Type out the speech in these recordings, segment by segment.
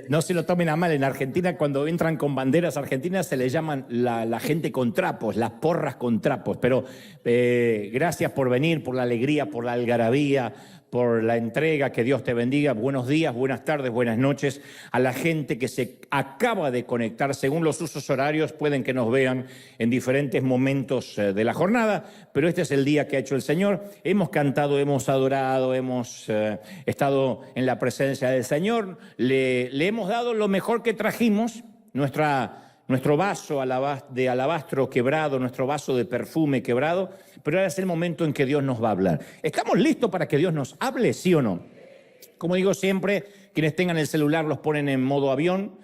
No se lo tomen a mal, en Argentina cuando entran con banderas argentinas se les llaman la gente con trapos, las porras con trapos. Pero gracias por venir, por la alegría, por la algarabía, por la entrega, que Dios te bendiga. Buenos días, buenas tardes, buenas noches a la gente que se acaba de conectar. Según los usos horarios pueden que nos vean en diferentes momentos de la jornada, pero este es el día que ha hecho el Señor. Hemos cantado, hemos adorado, hemos estado en la presencia del Señor. Le hemos dado lo mejor que trajimos, nuestro vaso de alabastro quebrado, nuestro vaso de perfume quebrado, pero ahora es el momento en que Dios nos va a hablar. ¿Estamos listos para que Dios nos hable, sí o no? Como digo siempre, quienes tengan el celular los ponen en modo avión.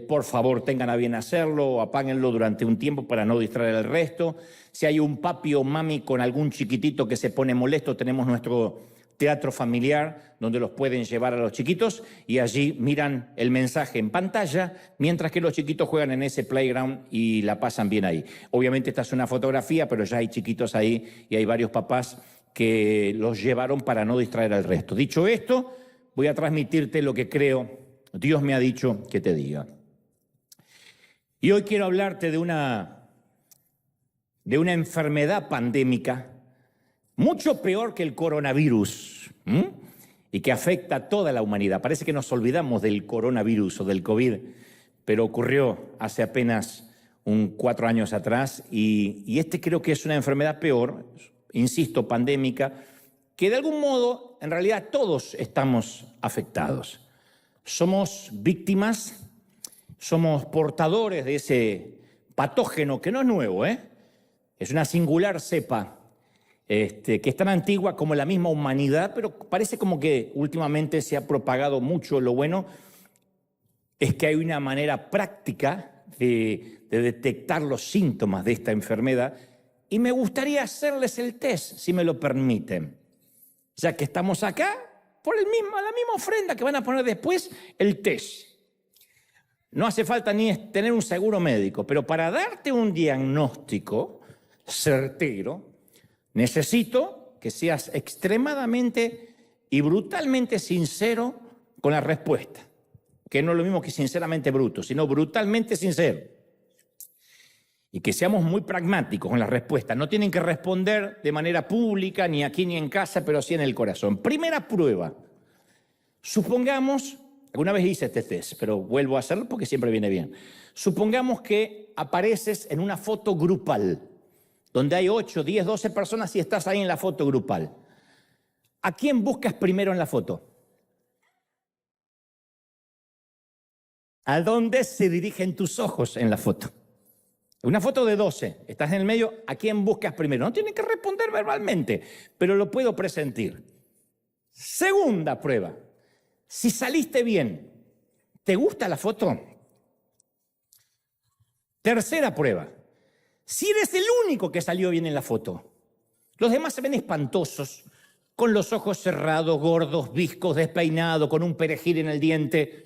Por favor, tengan a bien hacerlo o apáguenlo durante un tiempo para no distraer al resto. Si hay un papi o mami con algún chiquitito que se pone molesto, tenemos nuestro teatro familiar donde los pueden llevar a los chiquitos y allí miran el mensaje en pantalla mientras que los chiquitos juegan en ese playground y la pasan bien ahí. Obviamente esta es una fotografía, pero ya hay chiquitos ahí y hay varios papás que los llevaron para no distraer al resto. Dicho esto, voy a transmitirte lo que creo Dios me ha dicho que te diga. Y hoy quiero hablarte de una enfermedad pandémica mucho peor que el coronavirus, y que afecta a toda la humanidad. Parece que nos olvidamos del coronavirus o del COVID, pero ocurrió hace apenas 4 años atrás y este creo que es una enfermedad peor, insisto, pandémica, que de algún modo en realidad todos estamos afectados. Somos víctimas, somos portadores de ese patógeno que no es nuevo, es una singular cepa que es tan antigua como la misma humanidad, pero parece como que últimamente se ha propagado mucho. Lo bueno es que hay una manera práctica de detectar los síntomas de esta enfermedad y me gustaría hacerles el test, si me lo permiten. Ya que estamos acá, por la misma ofrenda que van a poner después, el test. No hace falta ni tener un seguro médico, pero para darte un diagnóstico certero, necesito que seas extremadamente y brutalmente sincero con la respuesta, que no es lo mismo que sinceramente bruto, sino brutalmente sincero. Y que seamos muy pragmáticos con la respuesta. No tienen que responder de manera pública, ni aquí ni en casa, pero sí en el corazón. Primera prueba. Supongamos, alguna vez hice este test, pero vuelvo a hacerlo porque siempre viene bien. Supongamos que apareces en una foto grupal, donde hay 8, 10, 12 personas y estás ahí en la foto grupal. ¿A quién buscas primero en la foto? ¿A dónde se dirigen tus ojos en la foto? Una foto de 12, estás en el medio, ¿a quién buscas primero? No tienen que responder verbalmente, pero lo puedo presentir. Segunda prueba, si saliste bien, ¿te gusta la foto? Tercera prueba, si eres el único que salió bien en la foto, los demás se ven espantosos, con los ojos cerrados, gordos, viscos, despeinados, con un perejil en el diente.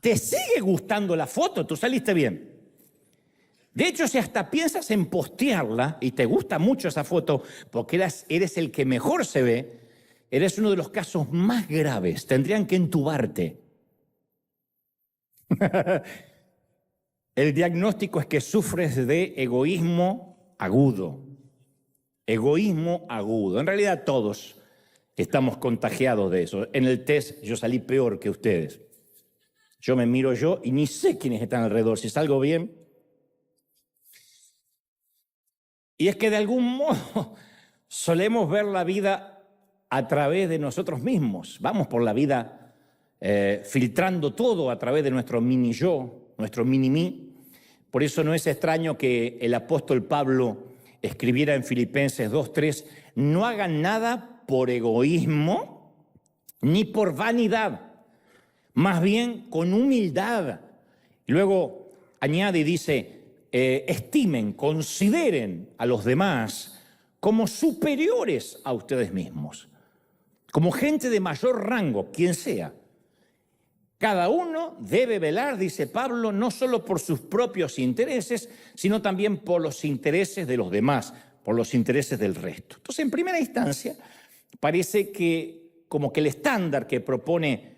¿Te sigue gustando la foto? ¿Tú saliste bien? De hecho, si hasta piensas en postearla y te gusta mucho esa foto porque eres el que mejor se ve, eres uno de los casos más graves. Tendrían que entubarte. El diagnóstico es que sufres de egoísmo agudo. Egoísmo agudo. En realidad todos estamos contagiados de eso. En el test yo salí peor que ustedes. Yo me miro yo y ni sé quiénes están alrededor. Si salgo bien. Y es que de algún modo solemos ver la vida a través de nosotros mismos. Vamos por la vida filtrando todo a través de nuestro mini yo, nuestro mini mí. Por eso no es extraño que el apóstol Pablo escribiera en Filipenses 2:3, no hagan nada por egoísmo ni por vanidad, más bien con humildad. Y luego añade y dice, estimen, consideren a los demás como superiores a ustedes mismos, como gente de mayor rango, quien sea. Cada uno debe velar, dice Pablo, no solo por sus propios intereses, sino también por los intereses de los demás, por los intereses del resto. Entonces, en primera instancia, parece que como que el estándar que propone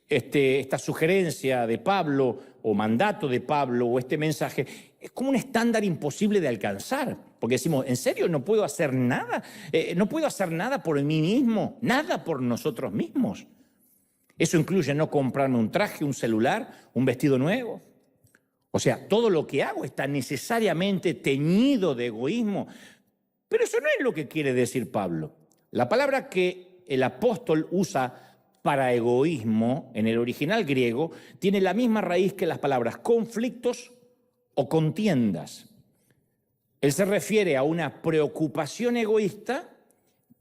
esta sugerencia de Pablo o mandato de Pablo o este mensaje es como un estándar imposible de alcanzar. Porque decimos, ¿en serio no puedo hacer nada? ¿No puedo hacer nada por mí mismo? ¿Nada por nosotros mismos? Eso incluye no comprarme un traje, un celular, un vestido nuevo. O sea, todo lo que hago está necesariamente teñido de egoísmo. Pero eso no es lo que quiere decir Pablo. La palabra que el apóstol usa para egoísmo en el original griego tiene la misma raíz que las palabras conflictos o contiendas. Él se refiere a una preocupación egoísta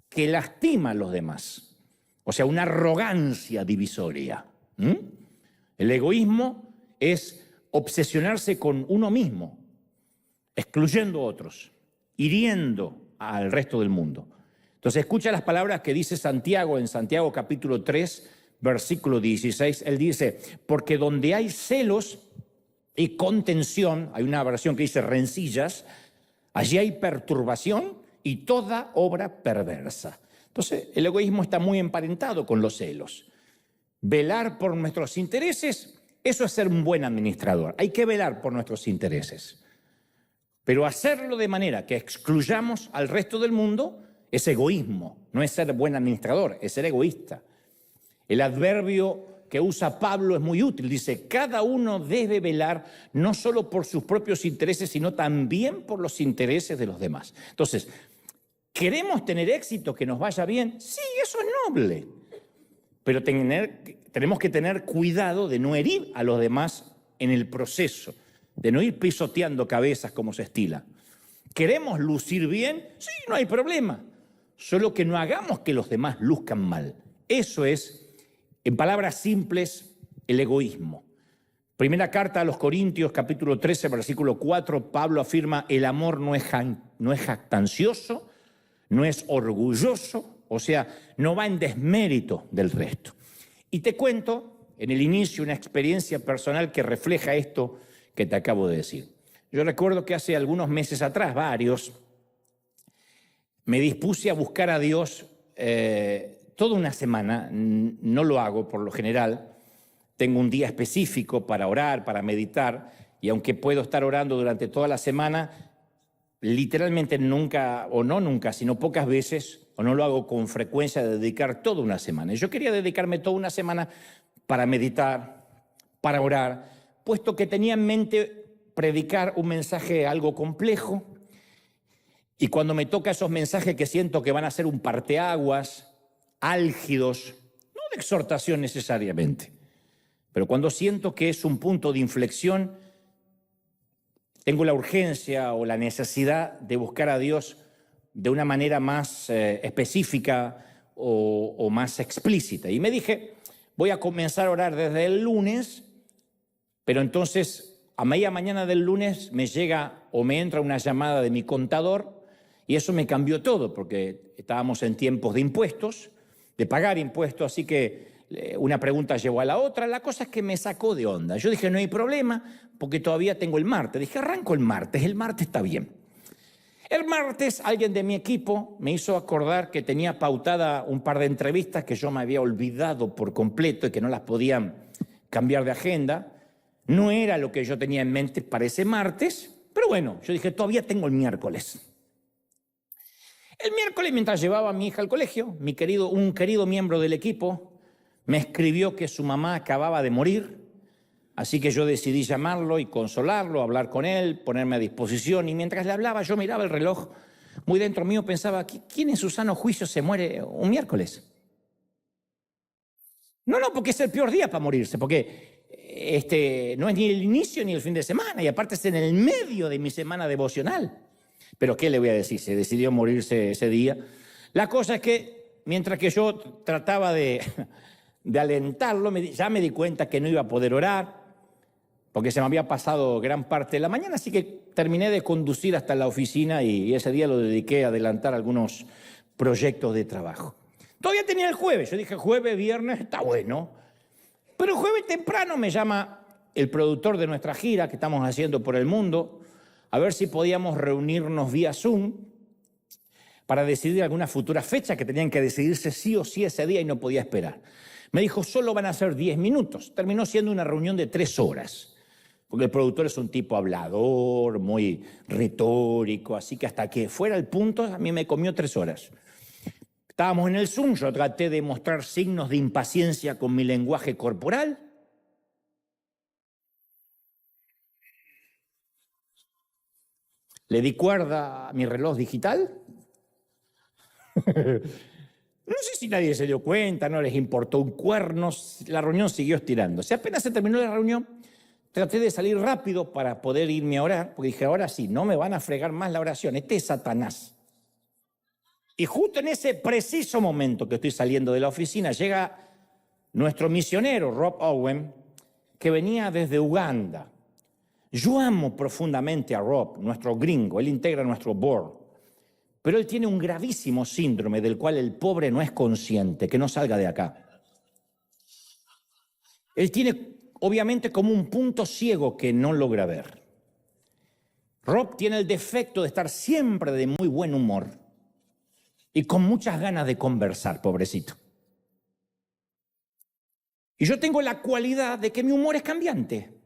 que lastima a los demás. O sea, una arrogancia divisoria. El egoísmo es obsesionarse con uno mismo, excluyendo a otros, hiriendo al resto del mundo. Entonces escucha las palabras que dice Santiago en Santiago capítulo 3, versículo 16. Él dice, porque donde hay celos y contención, hay una versión que dice rencillas, allí hay perturbación y toda obra perversa. Entonces el egoísmo está muy emparentado con los celos. Velar por nuestros intereses, eso es ser un buen administrador. Hay que velar por nuestros intereses. Pero hacerlo de manera que excluyamos al resto del mundo es egoísmo, no es ser buen administrador, es ser egoísta. El adverbio que usa Pablo es muy útil. Dice, cada uno debe velar no solo por sus propios intereses, sino también por los intereses de los demás. Entonces, ¿queremos tener éxito, que nos vaya bien? Sí, eso es noble. Pero tenemos que tener cuidado de no herir a los demás en el proceso, de no ir pisoteando cabezas como se estila. ¿Queremos lucir bien? Sí, no hay problema. Solo que no hagamos que los demás luzcan mal. Eso es, en palabras simples, el egoísmo. Primera carta a los Corintios, capítulo 13, versículo 4, Pablo afirma, el amor no es jactancioso, no es orgulloso, o sea, no va en desmérito del resto. Y te cuento, en el inicio, una experiencia personal que refleja esto que te acabo de decir. Yo recuerdo que hace algunos meses atrás, varios, me dispuse a buscar a Dios toda una semana. No lo hago por lo general. Tengo un día específico para orar, para meditar, y aunque puedo estar orando durante toda la semana, literalmente nunca, o no nunca, sino pocas veces, o no lo hago con frecuencia, de dedicar toda una semana. Y yo quería dedicarme toda una semana para meditar, para orar, puesto que tenía en mente predicar un mensaje algo complejo, y cuando me toca esos mensajes que siento que van a ser un parteaguas, álgidos, no de exhortación necesariamente, pero cuando siento que es un punto de inflexión, tengo la urgencia o la necesidad de buscar a Dios de una manera más específica o más explícita. Y me dije, voy a comenzar a orar desde el lunes, pero entonces a media mañana del lunes me llega o me entra una llamada de mi contador y eso me cambió todo porque estábamos en tiempos de impuestos, de pagar impuestos, así que una pregunta llevó a la otra. La cosa es que me sacó de onda. Yo dije, no hay problema, porque todavía tengo el martes. Dije, arranco el martes está bien. El martes alguien de mi equipo me hizo acordar que tenía pautada un par de entrevistas que yo me había olvidado por completo y que no las podía cambiar de agenda. No era lo que yo tenía en mente para ese martes, pero bueno, yo dije, todavía tengo el miércoles. El miércoles, mientras llevaba a mi hija al colegio, un querido miembro del equipo me escribió que su mamá acababa de morir, así que yo decidí llamarlo y consolarlo, hablar con él, ponerme a disposición, y mientras le hablaba yo miraba el reloj, muy dentro mío pensaba, ¿quién en su sano juicio se muere un miércoles? No, porque es el peor día para morirse, porque no es ni el inicio ni el fin de semana, y aparte es en el medio de mi semana devocional. Pero ¿qué le voy a decir? Se decidió morirse ese día. La cosa es que mientras que yo trataba de alentarlo, ya me di cuenta que no iba a poder orar, porque se me había pasado gran parte de la mañana, así que terminé de conducir hasta la oficina y ese día lo dediqué a adelantar algunos proyectos de trabajo. Todavía tenía el jueves, yo dije jueves, viernes, está bueno. Pero el jueves temprano me llama el productor de nuestra gira que estamos haciendo por el mundo, a ver si podíamos reunirnos vía Zoom para decidir alguna futura fecha que tenían que decidirse sí o sí ese día y no podía esperar. Me dijo, solo van a ser 10 minutos. Terminó siendo una reunión de 3 horas, porque el productor es un tipo hablador, muy retórico, así que hasta que fuera el punto, a mí me comió 3 horas. Estábamos en el Zoom, yo traté de mostrar signos de impaciencia con mi lenguaje corporal. Le di cuerda a mi reloj digital. No sé si nadie se dio cuenta, no les importó un cuerno, la reunión siguió estirándose. Apenas se terminó la reunión, traté de salir rápido para poder irme a orar, porque dije, ahora sí, no me van a fregar más la oración, este es Satanás. Y justo en ese preciso momento que estoy saliendo de la oficina, llega nuestro misionero, Rob Owen, que venía desde Uganda. Yo amo profundamente a Rob, nuestro gringo, él integra nuestro board. Pero él tiene un gravísimo síndrome del cual el pobre no es consciente, que no salga de acá. Él tiene, obviamente, como un punto ciego que no logra ver. Rob tiene el defecto de estar siempre de muy buen humor y con muchas ganas de conversar, pobrecito. Y yo tengo la cualidad de que mi humor es cambiante,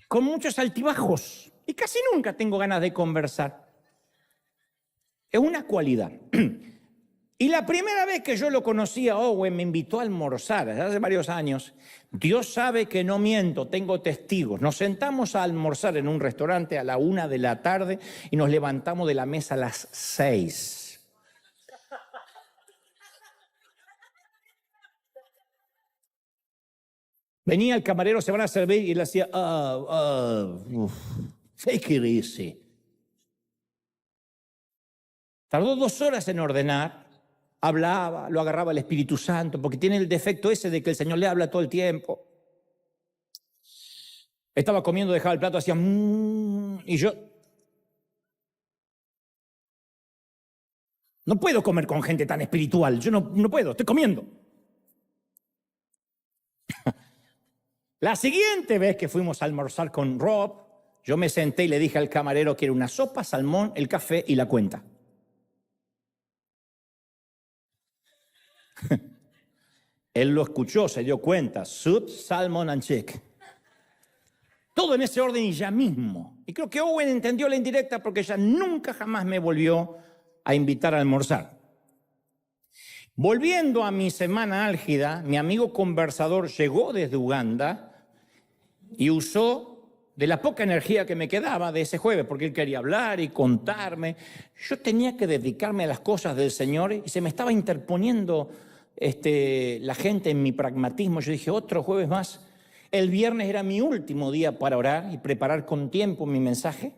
con muchos altibajos. Y casi nunca tengo ganas de conversar. Es una cualidad. Y la primera vez que yo lo conocí a Owen, me invitó a almorzar, hace varios años. Dios sabe que no miento, tengo testigos. Nos sentamos a almorzar en un restaurante a la 1 de la tarde y nos levantamos de la mesa a las 6. Venía el camarero, se van a servir y le hacía, take it easy. Tardó 2 horas en ordenar, hablaba, lo agarraba el Espíritu Santo, porque tiene el defecto ese de que el Señor le habla todo el tiempo. Estaba comiendo, dejaba el plato, hacía y yo no puedo comer con gente tan espiritual, yo no puedo, estoy comiendo. La siguiente vez que fuimos a almorzar con Rob, yo me senté y le dije al camarero que era una sopa, salmón, el café y la cuenta. Él lo escuchó, se dio cuenta. Soup, salmon and chick. Todo en ese orden y ya mismo. Y creo que Owen entendió la indirecta porque ella nunca jamás me volvió a invitar a almorzar. Volviendo a mi semana álgida, mi amigo conversador llegó desde Uganda y usó de la poca energía que me quedaba de ese jueves, porque él quería hablar y contarme. Yo tenía que dedicarme a las cosas del Señor y se me estaba interponiendo la gente en mi pragmatismo. Yo dije, otro jueves más. El viernes era mi último día para orar y preparar con tiempo mi mensaje,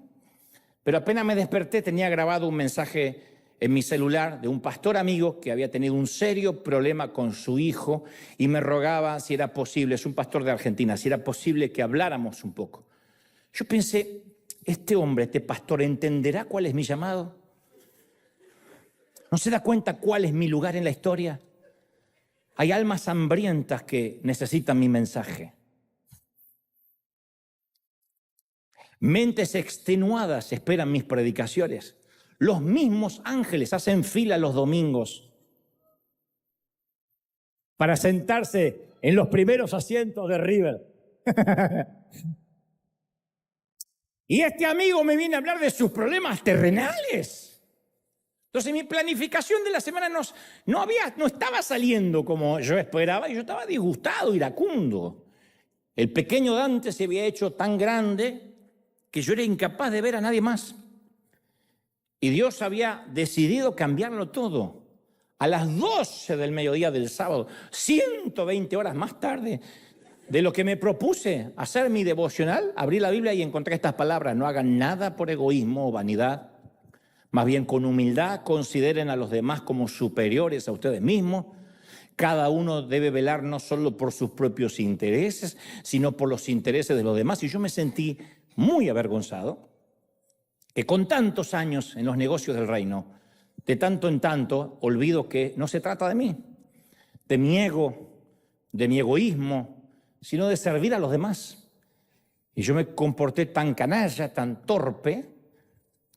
pero apenas me desperté tenía grabado un mensaje en mi celular de un pastor amigo que había tenido un serio problema con su hijo y me rogaba si era posible, es un pastor de Argentina, si era posible que habláramos un poco. Yo pensé, este hombre, este pastor, ¿entenderá cuál es mi llamado? ¿No se da cuenta cuál es mi lugar en la historia? Hay almas hambrientas que necesitan mi mensaje. Mentes extenuadas esperan mis predicaciones. Los mismos ángeles hacen fila los domingos para sentarse en los primeros asientos de River. Y este amigo me viene a hablar de sus problemas terrenales. Entonces mi planificación de la semana no estaba saliendo como yo esperaba y yo estaba disgustado, iracundo. El pequeño Dante se había hecho tan grande que yo era incapaz de ver a nadie más. Y Dios había decidido cambiarlo todo. A las 12 del mediodía del sábado, 120 horas más tarde de lo que me propuse hacer mi devocional, abrí la Biblia y encontré estas palabras: no hagan nada por egoísmo o vanidad, más bien con humildad consideren a los demás como superiores a ustedes mismos. Cada uno debe velar no solo por sus propios intereses, sino por los intereses de los demás. Y yo me sentí muy avergonzado que con tantos años en los negocios del reino, de tanto en tanto, olvido que no se trata de mí, de mi ego, de mi egoísmo, sino de servir a los demás. Y yo me comporté tan canalla, tan torpe,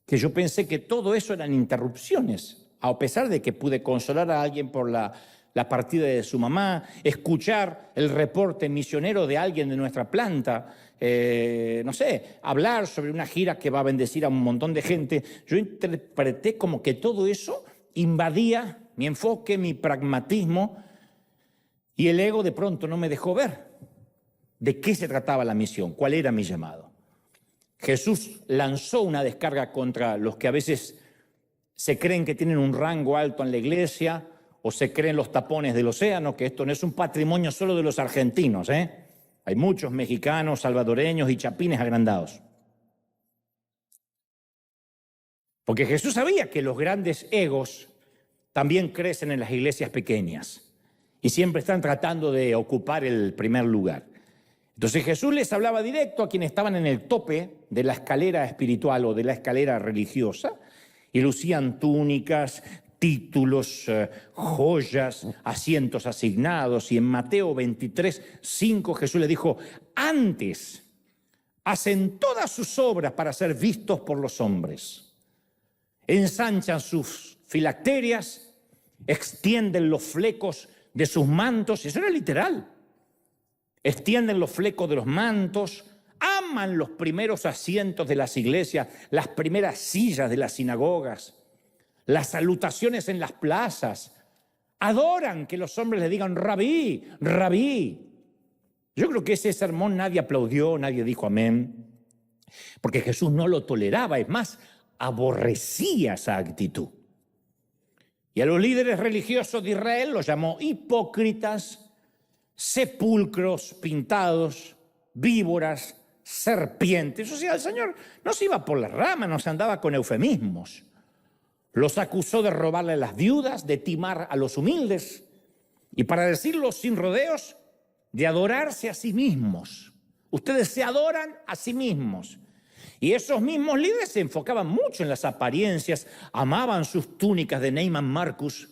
que yo pensé que todo eso eran interrupciones, a pesar de que pude consolar a alguien por la partida de su mamá, escuchar el reporte misionero de alguien de nuestra planta, no sé, hablar sobre una gira que va a bendecir a un montón de gente. Yo interpreté como que todo eso invadía mi enfoque, mi pragmatismo, y el ego de pronto no me dejó ver de qué se trataba la misión, cuál era mi llamado. Jesús lanzó una descarga contra los que a veces se creen que tienen un rango alto en la iglesia o se creen los tapones del océano, que esto no es un patrimonio solo de los argentinos, ¿eh? Hay muchos mexicanos, salvadoreños y chapines agrandados. Porque Jesús sabía que los grandes egos también crecen en las iglesias pequeñas y siempre están tratando de ocupar el primer lugar. Entonces Jesús les hablaba directo a quienes estaban en el tope de la escalera espiritual o de la escalera religiosa y lucían túnicas, títulos, joyas, asientos asignados. Y en Mateo 23:5 Jesús le dijo: antes hacen todas sus obras para ser vistos por los hombres. Ensanchan sus filacterias, extienden los flecos de sus mantos, eso era literal. Extienden los flecos de los mantos, aman los primeros asientos de las iglesias, las primeras sillas de las sinagogas, las salutaciones en las plazas, adoran que los hombres le digan rabí, rabí. Yo creo que ese sermón nadie aplaudió, nadie dijo amén, porque Jesús no lo toleraba, es más, aborrecía esa actitud. Y a los líderes religiosos de Israel los llamó hipócritas, sepulcros pintados, víboras, serpientes. O sea, el Señor no se iba por las ramas, no se andaba con eufemismos. Los acusó de robarle a las viudas, de timar a los humildes y, para decirlo sin rodeos, de adorarse a sí mismos. Ustedes se adoran a sí mismos. Y esos mismos líderes se enfocaban mucho en las apariencias, amaban sus túnicas de Neiman Marcus,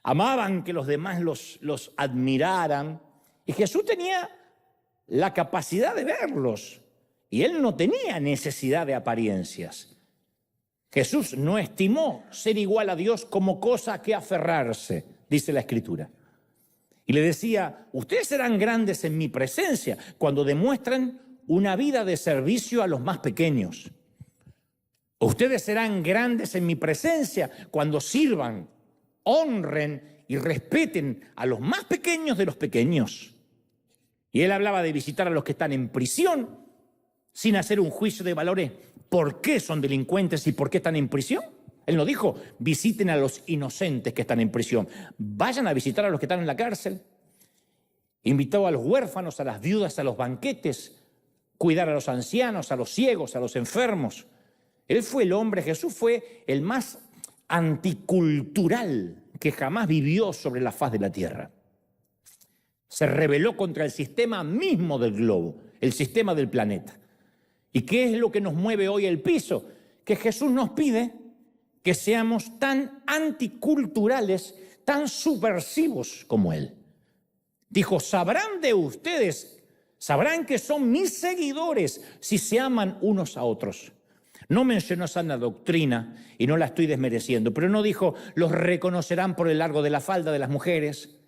amaban que los demás los admiraran. Y Jesús tenía la capacidad de verlos y él no tenía necesidad de apariencias. Jesús no estimó ser igual a Dios como cosa a que aferrarse, dice la Escritura. Y le decía: ustedes serán grandes en mi presencia cuando demuestren una vida de servicio a los más pequeños. Ustedes serán grandes en mi presencia cuando sirvan, honren y respeten a los más pequeños de los pequeños. Y él hablaba de visitar a los que están en prisión sin hacer un juicio de valores. ¿Por qué son delincuentes y por qué están en prisión? Él no dijo: visiten a los inocentes que están en prisión. Vayan a visitar a los que están en la cárcel. Invitó a los huérfanos, a las viudas, a los banquetes, cuidar a los ancianos, a los ciegos, a los enfermos. Él fue el hombre, Jesús fue el más anticultural que jamás vivió sobre la faz de la tierra. Se rebeló contra el sistema mismo del globo, el sistema del planeta. ¿Y qué es lo que nos mueve hoy el piso? Que Jesús nos pide que seamos tan anticulturales, tan subversivos como Él. Dijo: sabrán de ustedes, sabrán que son mis seguidores si se aman unos a otros. No mencionó sana doctrina y no la estoy desmereciendo, pero no dijo: los reconocerán por el largo de la falda de las mujeres,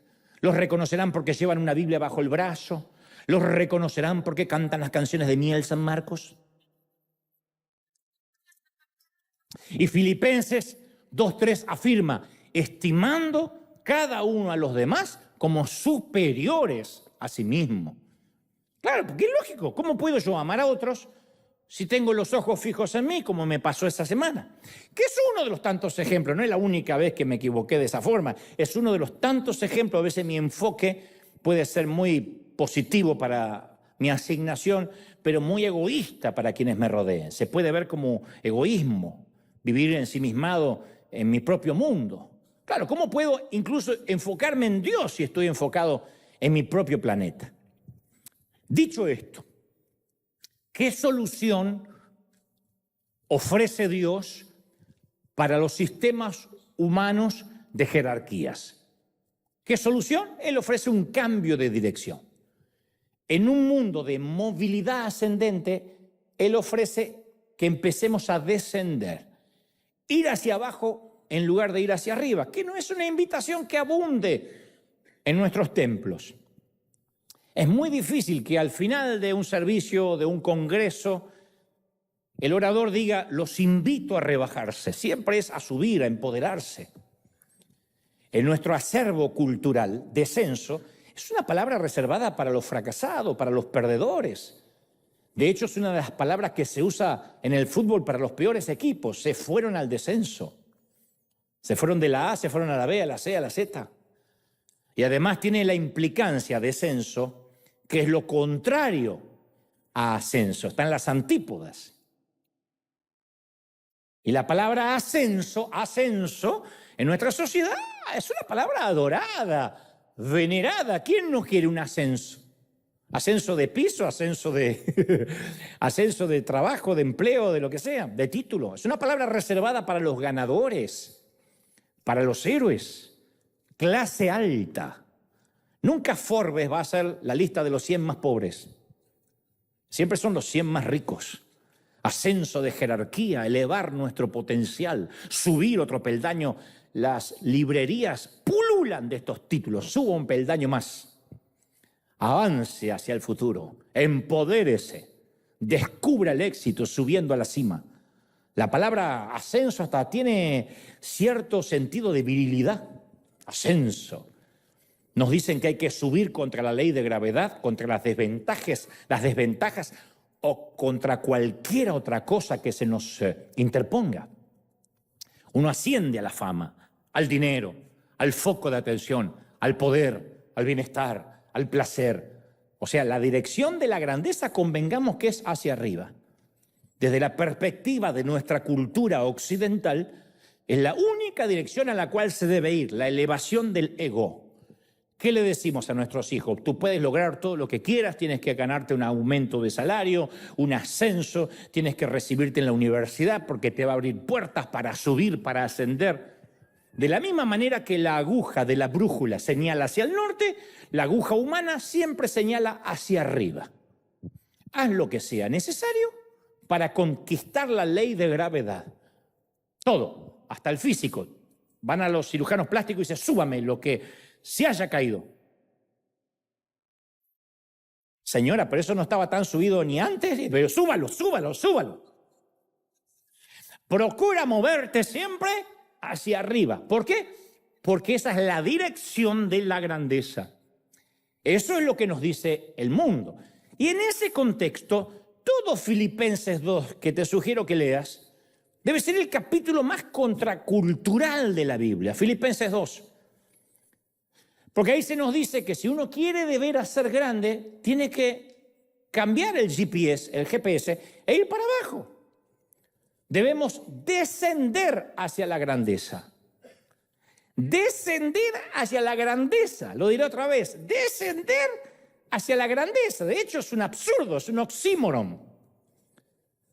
los reconocerán porque llevan una Biblia bajo el brazo, los reconocerán porque cantan las canciones de Miel San Marcos. Y Filipenses 2:3 afirma: estimando cada uno a los demás como superiores a sí mismo. Claro, porque es lógico. ¿Cómo puedo yo amar a otros si tengo los ojos fijos en mí, como me pasó esta semana? Que es uno de los tantos ejemplos, no es la única vez que me equivoqué de esa forma, es uno de los tantos ejemplos. A veces mi enfoque puede ser muy positivo para mi asignación, pero muy egoísta para quienes me rodeen. Se puede ver como egoísmo, vivir ensimismado en mi propio mundo. Claro, ¿cómo puedo incluso enfocarme en Dios si estoy enfocado en mi propio planeta? Dicho esto, ¿qué solución ofrece Dios para los sistemas humanos de jerarquías? ¿Qué solución? Él ofrece un cambio de dirección. En un mundo de movilidad ascendente, Él ofrece que empecemos a descender, ir hacia abajo en lugar de ir hacia arriba, que no es una invitación que abunde en nuestros templos. Es muy difícil que al final de un servicio, de un congreso, el orador diga, los invito a rebajarse. Siempre es a subir, a empoderarse. En nuestro acervo cultural, descenso es una palabra reservada para los fracasados, para los perdedores. De hecho, es una de las palabras que se usa en el fútbol para los peores equipos. Se fueron al descenso. Se fueron de la A, se fueron a la B, a la C, a la Z. Y además tiene la implicancia descenso, que es lo contrario a ascenso. Están las antípodas. Y la palabra ascenso, en nuestra sociedad es una palabra adorada, venerada. ¿Quién no quiere un ascenso? Ascenso de piso, ascenso de trabajo, de empleo, de lo que sea, de título. Es una palabra reservada para los ganadores, para los héroes, clase alta. Nunca Forbes va a ser la lista de los 100 más pobres. Siempre son los 100 más ricos. Ascenso de jerarquía, elevar nuestro potencial, subir otro peldaño. Las librerías pululan de estos títulos. Suba un peldaño más. Avance hacia el futuro. Empodérese. Descubra el éxito subiendo a la cima. La palabra ascenso hasta tiene cierto sentido de virilidad. Ascenso. Nos dicen que hay que subir contra la ley de gravedad, contra las desventajas o contra cualquier otra cosa que se nos interponga. Uno asciende a la fama, al dinero, al foco de atención, al poder, al bienestar, al placer. O sea, la dirección de la grandeza, convengamos que es hacia arriba. Desde la perspectiva de nuestra cultura occidental, es la única dirección a la cual se debe ir, la elevación del ego. ¿Qué le decimos a nuestros hijos? Tú puedes lograr todo lo que quieras, tienes que ganarte un aumento de salario, un ascenso, tienes que recibirte en la universidad porque te va a abrir puertas para subir, para ascender. De la misma manera que la aguja de la brújula señala hacia el norte, la aguja humana siempre señala hacia arriba. Haz lo que sea necesario para conquistar la ley de gravedad. Todo, hasta el físico. Van a los cirujanos plásticos y dicen, súbame lo que se haya caído. Señora, pero eso no estaba tan subido ni antes, pero súbalo. Procura moverte siempre hacia arriba. ¿Por qué? Porque esa es la dirección de la grandeza. Eso es lo que nos dice el mundo. Y en ese contexto, todo Filipenses 2, que te sugiero que leas, debe ser el capítulo más contracultural de la Biblia, Filipenses 2. Porque ahí se nos dice que si uno quiere de veras ser grande, tiene que cambiar el GPS e ir para abajo. Debemos descender hacia la grandeza. Descender hacia la grandeza. Lo diré otra vez. Descender hacia la grandeza. De hecho, es un absurdo, es un oxímoron.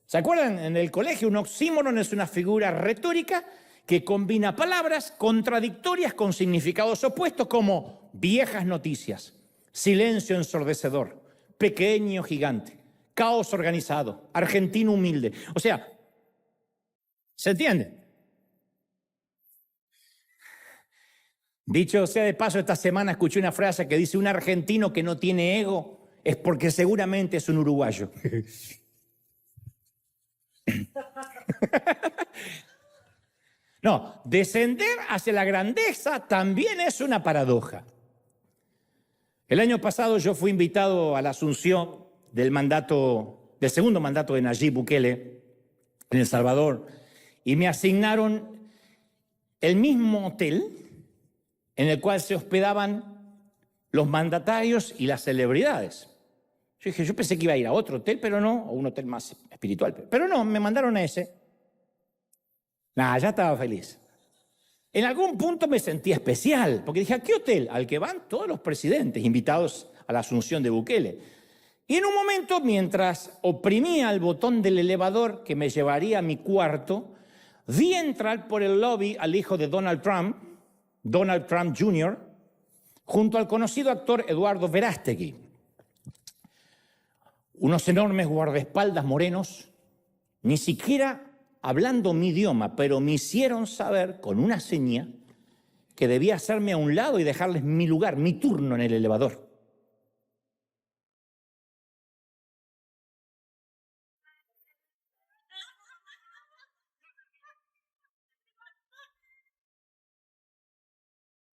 ¿Se acuerdan? En el colegio, un oxímoron es una figura retórica que combina palabras contradictorias con significados opuestos como viejas noticias, silencio ensordecedor, pequeño gigante, caos organizado, argentino humilde. O sea, ¿se entiende? Dicho sea de paso, esta semana escuché una frase que dice, un argentino que no tiene ego es porque seguramente es un uruguayo. No, descender hacia la grandeza también es una paradoja. El año pasado yo fui invitado a la asunción del segundo mandato de Nayib Bukele en El Salvador y me asignaron el mismo hotel en el cual se hospedaban los mandatarios y las celebridades. Yo pensé que iba a ir a otro hotel, pero no, o un hotel más espiritual. Pero no, me mandaron a ese. Nada, ya estaba feliz. En algún punto me sentí especial, porque dije, ¿a qué hotel? Al que van todos los presidentes invitados a la asunción de Bukele. Y en un momento, mientras oprimía el botón del elevador que me llevaría a mi cuarto, vi entrar por el lobby al hijo de Donald Trump Jr., junto al conocido actor Eduardo Verástegui. Unos enormes guardaespaldas morenos, ni siquiera hablando mi idioma, pero me hicieron saber con una seña que debía hacerme a un lado y dejarles mi lugar, mi turno en el elevador.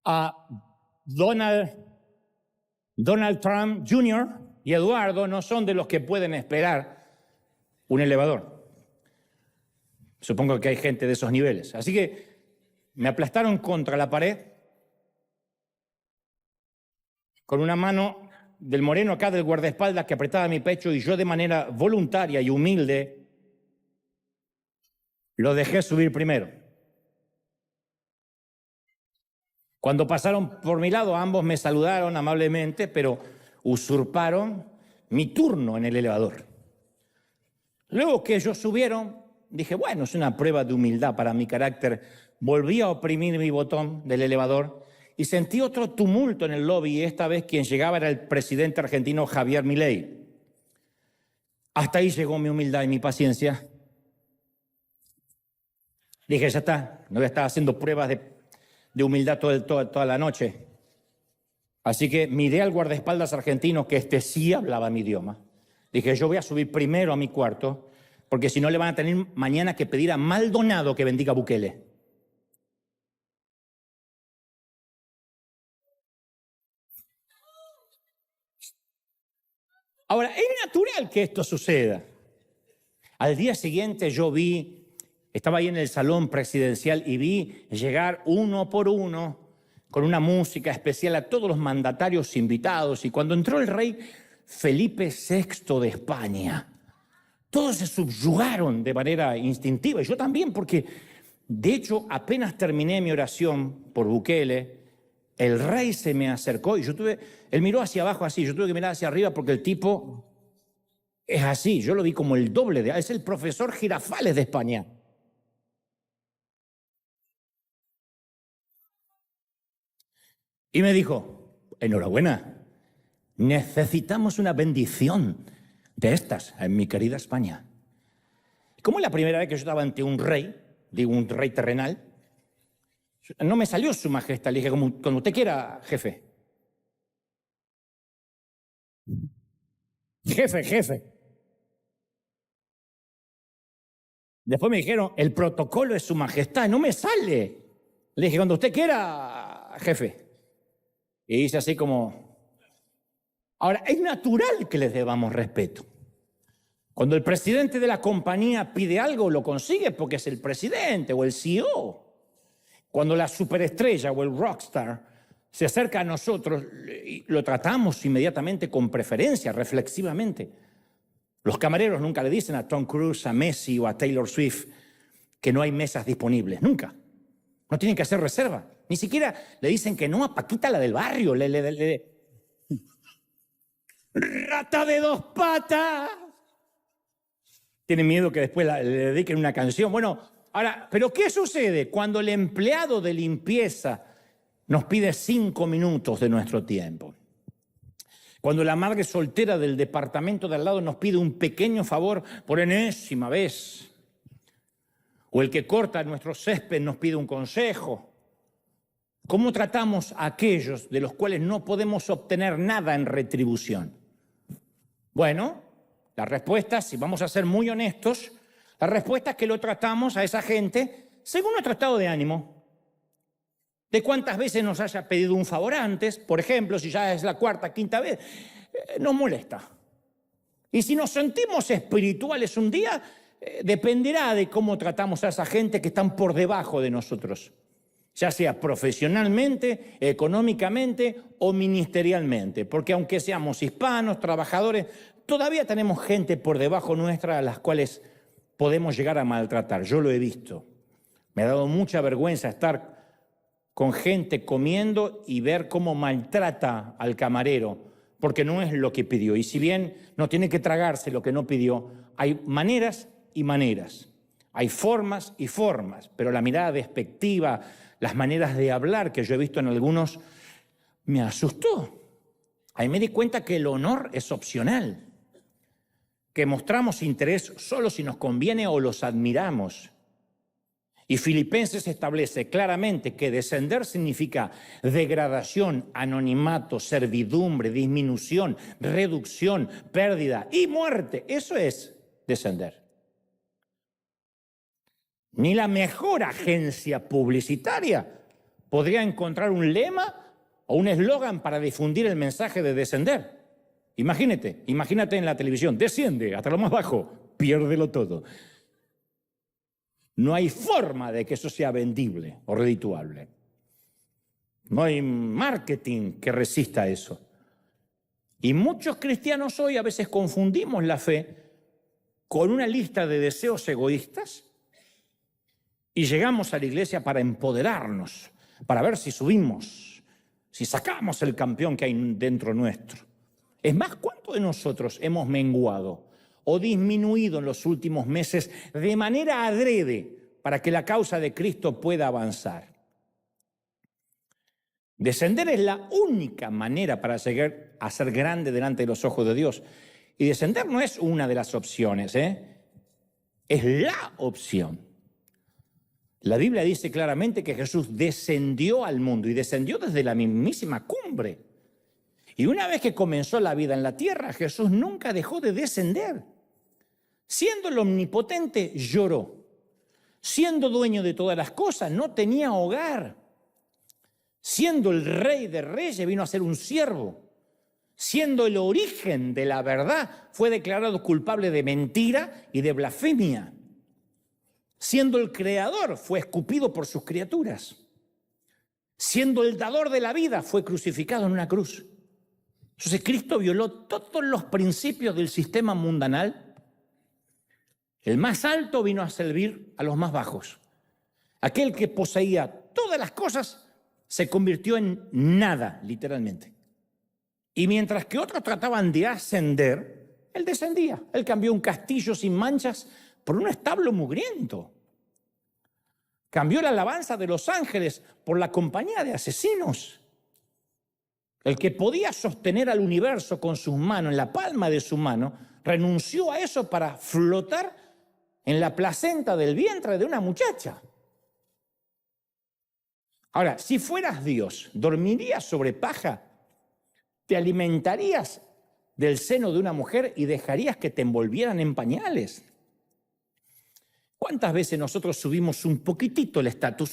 A Donald Trump Jr. y Eduardo no son de los que pueden esperar un elevador. Supongo que hay gente de esos niveles. Así que me aplastaron contra la pared con una mano del moreno acá del guardaespaldas que apretaba mi pecho y yo de manera voluntaria y humilde lo dejé subir primero. Cuando pasaron por mi lado, ambos me saludaron amablemente, pero usurparon mi turno en el elevador. Luego que ellos subieron, dije, bueno, es una prueba de humildad para mi carácter. Volví a oprimir mi botón del elevador y sentí otro tumulto en el lobby, y esta vez quien llegaba era el presidente argentino Javier Milei. Hasta ahí llegó mi humildad y mi paciencia. Dije, ya está, no voy a estar haciendo pruebas de humildad toda la noche. Así que miré al guardaespaldas argentino, que sí hablaba mi idioma. Dije, yo voy a subir primero a mi cuarto, porque si no le van a tener mañana que pedir a Maldonado que bendiga a Bukele. Ahora, es natural que esto suceda. Al día siguiente estaba ahí en el salón presidencial y vi llegar uno por uno con una música especial a todos los mandatarios invitados. Y cuando entró el rey Felipe VI de España, todos se subyugaron de manera instintiva, y yo también, porque de hecho apenas terminé mi oración por Bukele, el rey se me acercó y él miró hacia abajo así, yo tuve que mirar hacia arriba porque el tipo es así, yo lo vi como el doble es el profesor Girafales de España. Y me dijo, enhorabuena, necesitamos una bendición de estas en mi querida España. Como es la primera vez que yo estaba ante un rey, digo un rey terrenal, no me salió su majestad, le dije, como cuando usted quiera, jefe. Jefe. Después me dijeron, el protocolo es su majestad, no me sale. Le dije, cuando usted quiera, jefe. Y hice así como... Ahora, es natural que les debamos respeto. Cuando el presidente de la compañía pide algo, lo consigue porque es el presidente o el CEO. Cuando la superestrella o el rockstar se acerca a nosotros, lo tratamos inmediatamente con preferencia, reflexivamente. Los camareros nunca le dicen a Tom Cruise, a Messi o a Taylor Swift que no hay mesas disponibles, nunca. No tienen que hacer reserva. Ni siquiera le dicen que no a Paquita, la del barrio. ¡Rata de dos patas! Tienen miedo que después le dediquen una canción. Bueno, ahora, ¿pero qué sucede cuando el empleado de limpieza nos pide 5 minutos de nuestro tiempo? Cuando la madre soltera del departamento de al lado nos pide un pequeño favor por enésima vez. O el que corta nuestro césped nos pide un consejo. ¿Cómo tratamos a aquellos de los cuales no podemos obtener nada en retribución? Bueno, la respuesta, si vamos a ser muy honestos, la respuesta es que lo tratamos a esa gente según nuestro estado de ánimo. De cuántas veces nos haya pedido un favor antes, por ejemplo, si ya es la cuarta, quinta vez, nos molesta. Y si nos sentimos espirituales un día, dependerá de cómo tratamos a esa gente que están por debajo de nosotros, ya sea profesionalmente, económicamente o ministerialmente, porque aunque seamos hispanos, trabajadores, todavía tenemos gente por debajo nuestra a las cuales podemos llegar a maltratar. Yo lo he visto. Me ha dado mucha vergüenza estar con gente comiendo y ver cómo maltrata al camarero, porque no es lo que pidió. Y si bien no tiene que tragarse lo que no pidió, hay maneras y maneras. Hay formas y formas, pero la mirada despectiva, las maneras de hablar que yo he visto en algunos, me asustó. Ahí me di cuenta que el honor es opcional. que mostramos interés solo si nos conviene o los admiramos. Y Filipenses establece claramente que descender significa degradación, anonimato, servidumbre, disminución, reducción, pérdida y muerte. Eso es descender. Ni la mejor agencia publicitaria podría encontrar un lema o un eslogan para difundir el mensaje de descender. Imagínate en la televisión, desciende hasta lo más bajo, piérdelo todo. No hay forma de que eso sea vendible o redituable. No hay marketing que resista eso. Y muchos cristianos hoy a veces confundimos la fe con una lista de deseos egoístas y llegamos a la iglesia para empoderarnos, para ver si subimos, si sacamos el campeón que hay dentro nuestro. Es más, ¿cuántos de nosotros hemos menguado o disminuido en los últimos meses de manera adrede para que la causa de Cristo pueda avanzar? Descender es la única manera para llegar a ser grande delante de los ojos de Dios. Y descender no es una de las opciones, es la opción. La Biblia dice claramente que Jesús descendió al mundo y descendió desde la mismísima cumbre. Y una vez que comenzó la vida en la tierra, Jesús nunca dejó de descender. Siendo el omnipotente, lloró. Siendo dueño de todas las cosas, no tenía hogar. Siendo el rey de reyes, vino a ser un siervo. Siendo el origen de la verdad, fue declarado culpable de mentira y de blasfemia. Siendo el creador, fue escupido por sus criaturas. Siendo el dador de la vida, fue crucificado en una cruz. Entonces Cristo violó todos los principios del sistema mundanal. El más alto vino a servir a los más bajos. Aquel que poseía todas las cosas se convirtió en nada, literalmente. Y mientras que otros trataban de ascender, él descendía. Él cambió un castillo sin manchas por un establo mugriento. Cambió la alabanza de los ángeles por la compañía de asesinos. El que podía sostener al universo con sus manos, en la palma de su mano, renunció a eso para flotar en la placenta del vientre de una muchacha. Ahora, si fueras Dios, ¿dormirías sobre paja? ¿Te alimentarías del seno de una mujer y dejarías que te envolvieran en pañales? ¿Cuántas veces nosotros subimos un poquito el estatus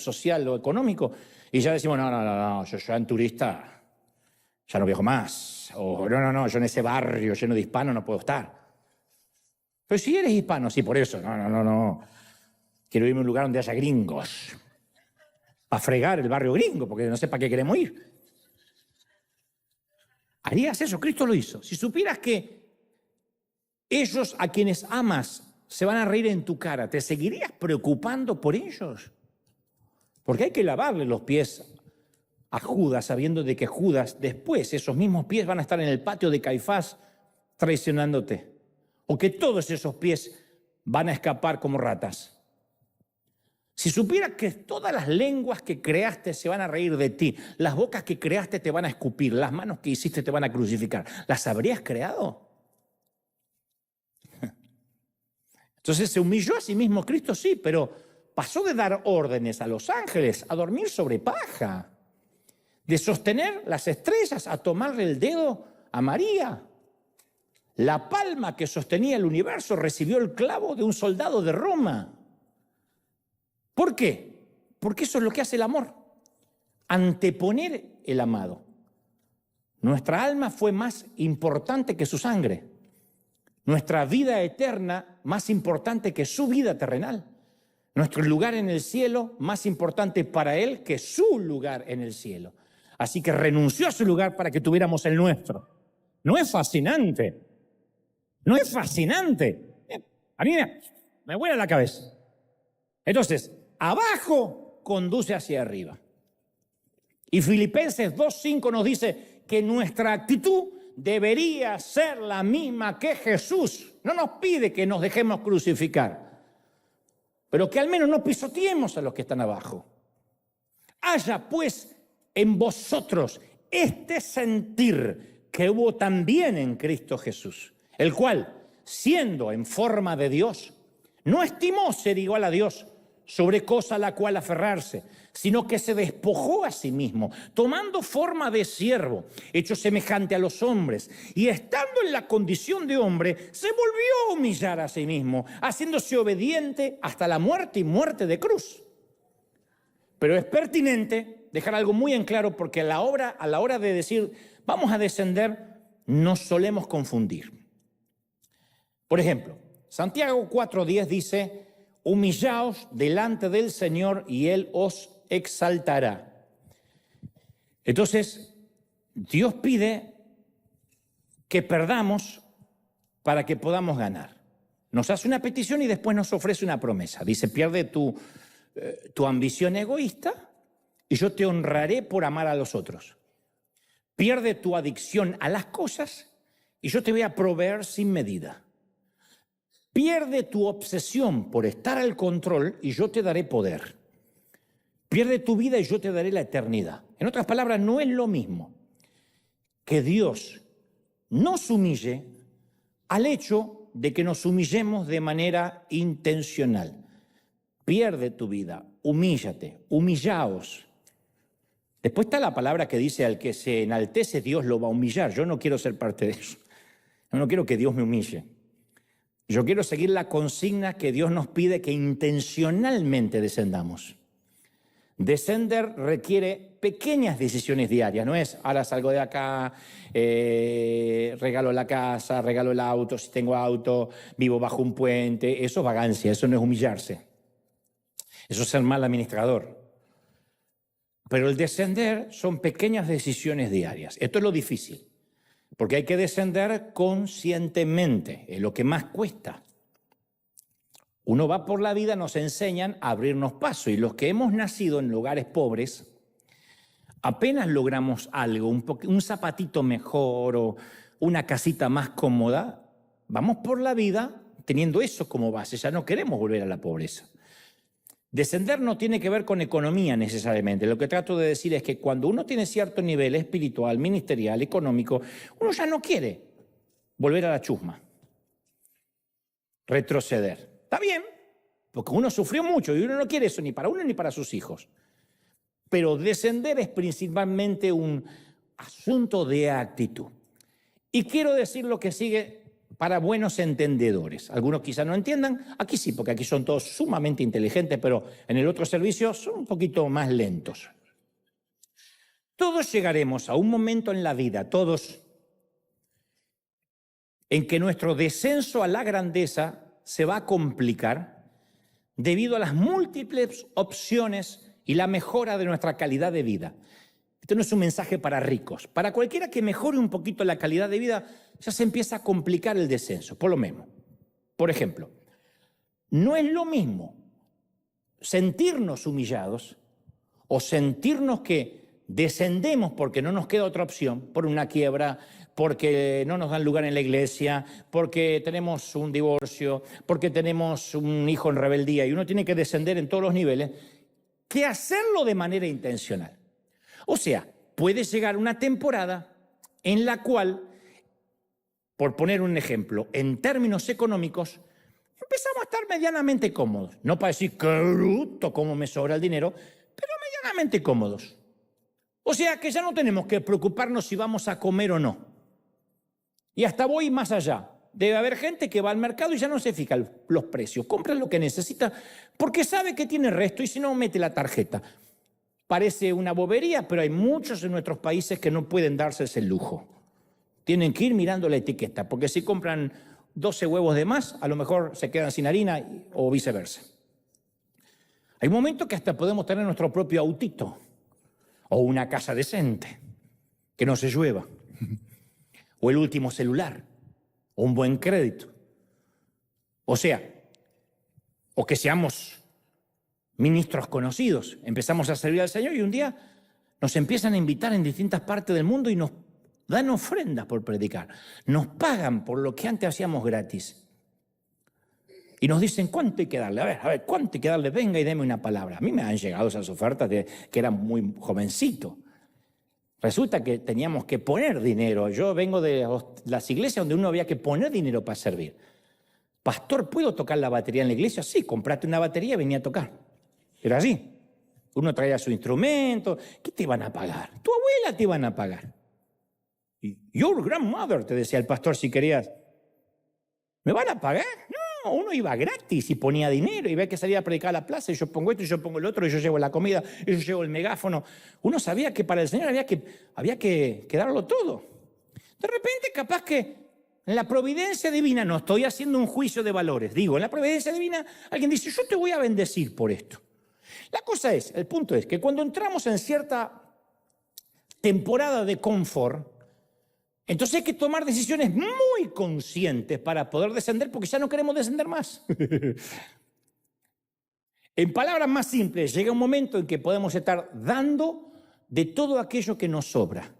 social o económico y ya decimos, no, yo en turista ya no viajo más? O no, yo en ese barrio lleno de hispanos no puedo estar. Pero si eres hispano, sí, por eso, no. Quiero irme a un lugar donde haya gringos. Para fregar el barrio gringo, porque no sé para qué queremos ir. ¿Harías eso? Cristo lo hizo. Si supieras que ellos a quienes amas se van a reír en tu cara, ¿te seguirías preocupando por ellos? Porque hay que lavarle los pies a Judas, sabiendo de que Judas, después, esos mismos pies van a estar en el patio de Caifás traicionándote. O que todos esos pies van a escapar como ratas. Si supieras que todas las lenguas que creaste se van a reír de ti, las bocas que creaste te van a escupir, las manos que hiciste te van a crucificar, ¿las habrías creado? Entonces se humilló a sí mismo Cristo, sí, pero pasó de dar órdenes a los ángeles a dormir sobre paja, de sostener las estrellas a tomarle el dedo a María. La palma que sostenía el universo recibió el clavo de un soldado de Roma. ¿Por qué? Porque eso es lo que hace el amor. Anteponer el amado. Nuestra alma fue más importante que su sangre. Nuestra vida eterna más importante que su vida terrenal. Nuestro lugar en el cielo más importante para él que su lugar en el cielo. Así que renunció a su lugar para que tuviéramos el nuestro. ¿No es fascinante? ¿No es fascinante? A mí me vuela la cabeza. Entonces, abajo conduce hacia arriba. Y Filipenses 2:5 nos dice que nuestra actitud debería ser la misma que Jesús. No nos pide que nos dejemos crucificar, pero que al menos no pisoteemos a los que están abajo. Haya pues en vosotros este sentir que hubo también en Cristo Jesús, el cual, siendo en forma de Dios, no estimó ser igual a Dios sobre cosa a la cual aferrarse, sino que se despojó a sí mismo, tomando forma de siervo, hecho semejante a los hombres, y estando en la condición de hombre, se volvió a humillar a sí mismo, haciéndose obediente hasta la muerte y muerte de cruz. Pero es pertinente dejar algo muy en claro, porque a la hora de decir vamos a descender, nos solemos confundir. Por ejemplo, Santiago 4:10 dice: humillaos delante del Señor y Él os exaltará. Entonces, Dios pide que perdamos para que podamos ganar. Nos hace una petición y después nos ofrece una promesa. Dice: pierde tu ambición egoísta y yo te honraré por amar a los otros. Pierde tu adicción a las cosas y yo te voy a proveer sin medida. Pierde tu obsesión por estar al control y yo te daré poder. Pierde tu vida y yo te daré la eternidad. En otras palabras, no es lo mismo que Dios nos humille al hecho de que nos humillemos de manera intencional. Pierde tu vida, humíllate, humillaos. Después está la palabra que dice: al que se enaltece, Dios lo va a humillar. Yo no quiero ser parte de eso. Yo no quiero que Dios me humille. Yo quiero seguir la consigna que Dios nos pide, que intencionalmente descendamos. Descender requiere pequeñas decisiones diarias, no es ahora salgo de acá, regalo la casa, regalo el auto, si tengo auto, vivo bajo un puente. Eso es vagancia, eso no es humillarse. Eso es ser mal administrador. Pero el descender son pequeñas decisiones diarias. Esto es lo difícil, porque hay que descender conscientemente, es lo que más cuesta. Uno va por la vida, nos enseñan a abrirnos paso, y los que hemos nacido en lugares pobres, apenas logramos algo, un zapatito mejor o una casita más cómoda, vamos por la vida teniendo eso como base, ya no queremos volver a la pobreza. Descender no tiene que ver con economía necesariamente. Lo que trato de decir es que cuando uno tiene cierto nivel espiritual, ministerial, económico, uno ya no quiere volver a la chusma, retroceder. Está bien, porque uno sufrió mucho y uno no quiere eso ni para uno ni para sus hijos. Pero descender es principalmente un asunto de actitud. Y quiero decir lo que sigue para buenos entendedores. Algunos quizás no entiendan, aquí sí, porque aquí son todos sumamente inteligentes, pero en el otro servicio son un poquito más lentos. Todos llegaremos a un momento en la vida, todos, en que nuestro descenso a la grandeza se va a complicar debido a las múltiples opciones y la mejora de nuestra calidad de vida. Esto no es un mensaje para ricos. Para cualquiera que mejore un poquito la calidad de vida, ya se empieza a complicar el descenso, por lo mismo. Por ejemplo, no es lo mismo sentirnos humillados o sentirnos que descendemos porque no nos queda otra opción, por una quiebra, porque no nos dan lugar en la iglesia, porque tenemos un divorcio, porque tenemos un hijo en rebeldía y uno tiene que descender en todos los niveles, que hacerlo de manera intencional. O sea, puede llegar una temporada en la cual, por poner un ejemplo, en términos económicos, empezamos a estar medianamente cómodos. No para decir, qué bruto, cómo me sobra el dinero, pero medianamente cómodos. O sea que ya no tenemos que preocuparnos si vamos a comer o no. Y hasta voy más allá. Debe haber gente que va al mercado y ya no se fija los precios. Compra lo que necesita porque sabe que tiene resto y si no, mete la tarjeta. Parece una bobería, pero hay muchos en nuestros países que no pueden darse ese lujo. Tienen que ir mirando la etiqueta, porque si compran 12 huevos de más, a lo mejor se quedan sin harina o viceversa. Hay momentos que hasta podemos tener nuestro propio autito o una casa decente, que no se llueva, o el último celular, o un buen crédito. O sea, o que seamos ministros conocidos, empezamos a servir al Señor y un día nos empiezan a invitar en distintas partes del mundo y nos dan ofrendas por predicar, nos pagan por lo que antes hacíamos gratis y nos dicen cuánto hay que darle, a ver, cuánto hay que darle, venga y deme una palabra. A mí me han llegado esas ofertas de que era muy jovencito, Resulta que teníamos que poner dinero. Yo vengo de las iglesias donde uno había que poner dinero para servir. Pastor, ¿puedo tocar la batería en la iglesia? Sí, compraste una batería y venía a tocar. Era así. Uno traía su instrumento. ¿Qué te iban a pagar? Tu abuela te iban a pagar. Your grandmother, te decía el pastor si querías. ¿Me van a pagar? No, uno iba gratis y ponía dinero y ve que salía a predicar a la plaza y yo pongo esto y yo pongo el otro y yo llevo la comida y yo llevo el megáfono. Uno sabía que para el Señor había que darlo todo. De repente, capaz que en la providencia divina, no estoy haciendo un juicio de valores, digo, en la providencia divina alguien dice, yo te voy a bendecir por esto. La cosa es, el punto es que cuando entramos en cierta temporada de confort, entonces hay que tomar decisiones muy conscientes para poder descender, porque ya no queremos descender más. En palabras más simples, llega un momento en que podemos estar dando de todo aquello que nos sobra.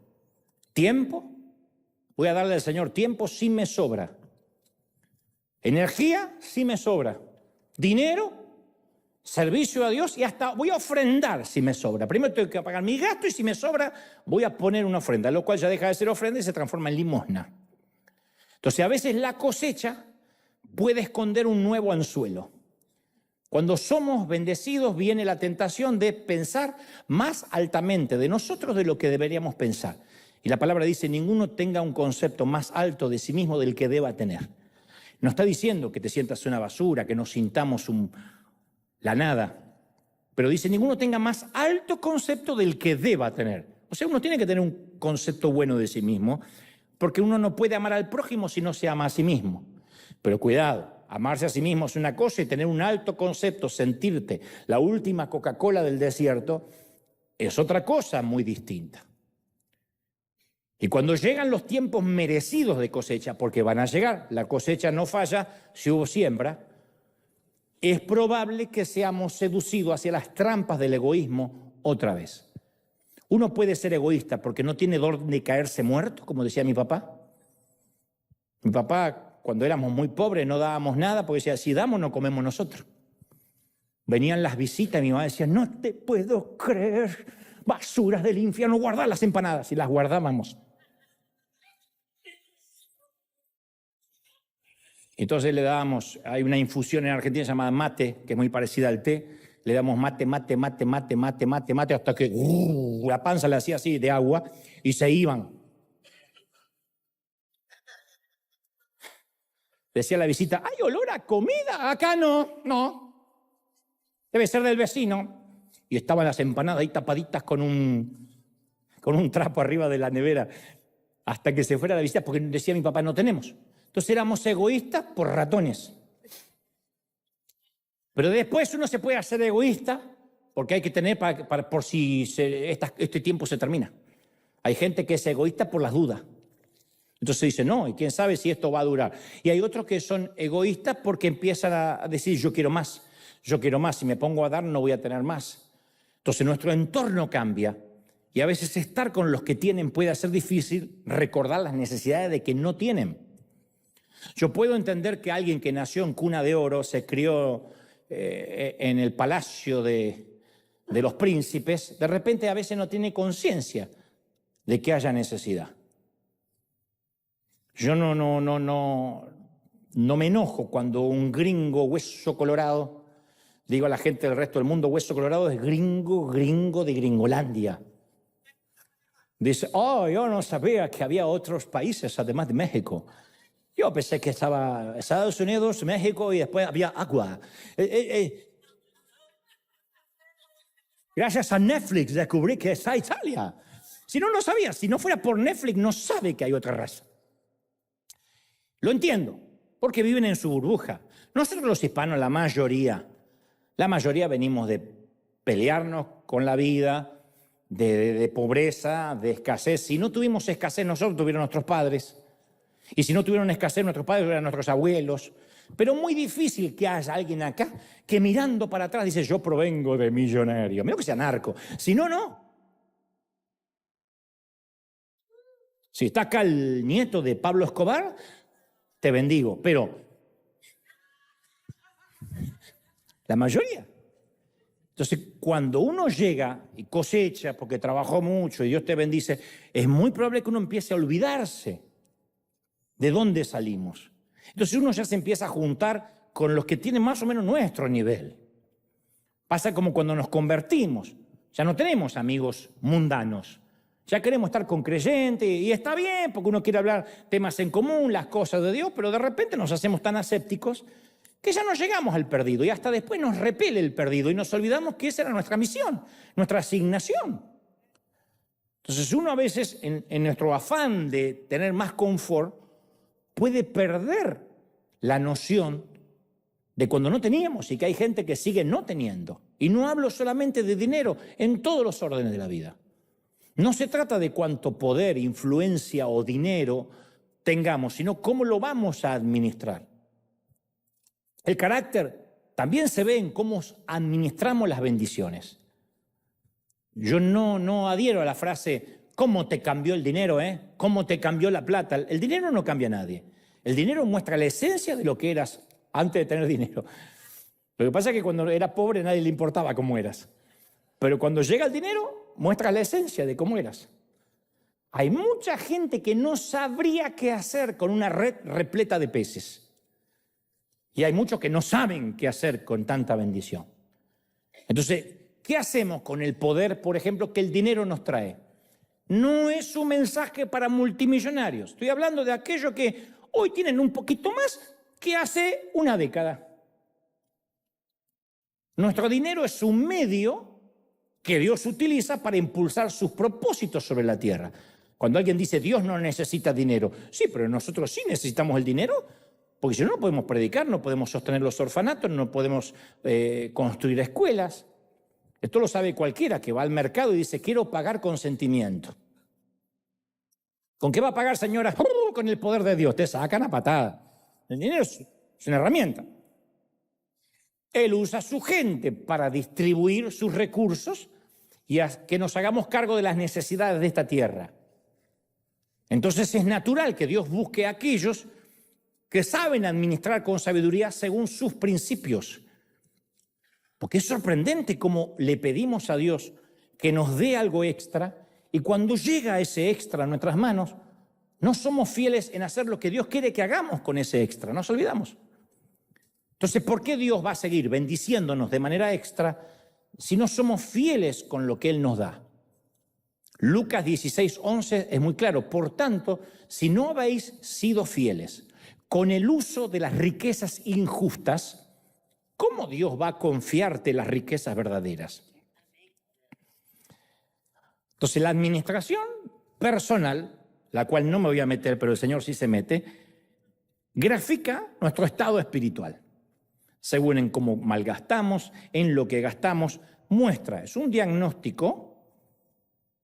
Tiempo, voy a darle al Señor tiempo si me sobra. Energía, si me sobra. Dinero, servicio a Dios y hasta voy a ofrendar si me sobra. Primero tengo que pagar mi gasto y si me sobra voy a poner una ofrenda, lo cual ya deja de ser ofrenda y se transforma en limosna. Entonces a veces la cosecha puede esconder un nuevo anzuelo. Cuando somos bendecidos viene la tentación de pensar más altamente de nosotros de lo que deberíamos pensar. Y la palabra dice, ninguno tenga un concepto más alto de sí mismo del que deba tener. No está diciendo que te sientas una basura, que nos sintamos la nada. Pero dice, ninguno tenga más alto concepto del que deba tener. O sea, uno tiene que tener un concepto bueno de sí mismo, porque uno no puede amar al prójimo si no se ama a sí mismo. Pero cuidado, amarse a sí mismo es una cosa y tener un alto concepto, sentirte la última Coca-Cola del desierto, es otra cosa muy distinta. Y cuando llegan los tiempos merecidos de cosecha, porque van a llegar, la cosecha no falla si hubo siembra, es probable que seamos seducidos hacia las trampas del egoísmo otra vez. Uno puede ser egoísta porque no tiene dónde caerse muerto, como decía mi papá. Mi papá, cuando éramos muy pobres, no dábamos nada porque decía, si damos, no comemos nosotros. Venían las visitas y mi mamá decía, no te puedo creer, basuras del infierno, guardad las empanadas. Y las guardábamos. Entonces le dábamos, hay una infusión en Argentina llamada mate, que es muy parecida al té, le damos mate, hasta que la panza le hacía así de agua y se iban. Decía la visita, ¿hay olor a comida? Acá no. Debe ser del vecino. Y estaban las empanadas ahí tapaditas con un trapo arriba de la nevera hasta que se fuera la visita, porque decía mi papá, no tenemos. Entonces éramos egoístas por ratones. Pero después uno se puede hacer egoísta porque hay que tener por si este tiempo se termina. Hay gente que es egoísta por las dudas. Entonces dice, no, y quién sabe si esto va a durar. Y hay otros que son egoístas porque empiezan a decir, yo quiero más, si me pongo a dar no voy a tener más. Entonces nuestro entorno cambia y a veces estar con los que tienen puede ser difícil recordar las necesidades de que no tienen. Yo puedo entender que alguien que nació en cuna de oro, se crió en el palacio de los príncipes, de repente a veces no tiene conciencia de que haya necesidad. Yo no me enojo cuando un gringo hueso colorado, digo a la gente del resto del mundo, hueso colorado es gringo de Gringolandia. Dice, yo no sabía que había otros países además de México. Yo pensé que estaba Estados Unidos, México y después había agua. Gracias a Netflix descubrí que está Italia. Si no, no sabía. Si no fuera por Netflix, no sabe que hay otra raza. Lo entiendo, porque viven en su burbuja. Nosotros los hispanos, la mayoría venimos de pelearnos con la vida, de pobreza, de escasez. Si no tuvimos escasez, nosotros tuvieron nuestros padres. Y si no tuvieron escasez, nuestros padres eran nuestros abuelos. Pero muy difícil que haya alguien acá que mirando para atrás dice, yo provengo de millonario. Menos que sea narco. Si no, no. Si está acá el nieto de Pablo Escobar, te bendigo. Pero la mayoría. Entonces, cuando uno llega y cosecha porque trabajó mucho y Dios te bendice, es muy probable que uno empiece a olvidarse de dónde salimos. Entonces uno ya se empieza a juntar con los que tienen más o menos nuestro nivel. Pasa como cuando nos convertimos. Ya no tenemos amigos mundanos. Ya queremos estar con creyentes y está bien porque uno quiere hablar temas en común, las cosas de Dios, pero de repente nos hacemos tan asépticos que ya no llegamos al perdido y hasta después nos repele el perdido y nos olvidamos que esa era nuestra misión, nuestra asignación. Entonces uno a veces en nuestro afán de tener más confort puede perder la noción de cuando no teníamos y que hay gente que sigue no teniendo. Y no hablo solamente de dinero, en todos los órdenes de la vida. No se trata de cuánto poder, influencia o dinero tengamos, sino cómo lo vamos a administrar. El carácter también se ve en cómo administramos las bendiciones. Yo no adhiero a la frase, ¿cómo te cambió el dinero? ¿Cómo te cambió la plata? El dinero no cambia a nadie. El dinero muestra la esencia de lo que eras antes de tener dinero. Lo que pasa es que cuando eras pobre a nadie le importaba cómo eras. Pero cuando llega el dinero, muestra la esencia de cómo eras. Hay mucha gente que no sabría qué hacer con una red repleta de peces. Y hay muchos que no saben qué hacer con tanta bendición. Entonces, ¿qué hacemos con el poder, por ejemplo, que el dinero nos trae? No es un mensaje para multimillonarios. Estoy hablando de aquellos que hoy tienen un poquito más que hace una década. Nuestro dinero es un medio que Dios utiliza para impulsar sus propósitos sobre la tierra. Cuando alguien dice Dios no necesita dinero, sí, pero nosotros sí necesitamos el dinero, porque si no, no podemos predicar, no podemos sostener los orfanatos, no podemos construir escuelas. Esto lo sabe cualquiera que va al mercado y dice, quiero pagar con sentimiento. ¿Con qué va a pagar, señora? Con el poder de Dios. Te sacan a patada. El dinero es una herramienta. Él usa a su gente para distribuir sus recursos y a que nos hagamos cargo de las necesidades de esta tierra. Entonces es natural que Dios busque a aquellos que saben administrar con sabiduría según sus principios. Porque es sorprendente cómo le pedimos a Dios que nos dé algo extra y cuando llega ese extra a nuestras manos, no somos fieles en hacer lo que Dios quiere que hagamos con ese extra, nos olvidamos. Entonces, ¿por qué Dios va a seguir bendiciéndonos de manera extra si no somos fieles con lo que Él nos da? Lucas 16:11 es muy claro. Por tanto, si no habéis sido fieles con el uso de las riquezas injustas, ¿cómo Dios va a confiarte las riquezas verdaderas? Entonces, la administración personal, la cual no me voy a meter, pero el Señor sí se mete, grafica nuestro estado espiritual. Según en cómo malgastamos, en lo que gastamos, muestra, es un diagnóstico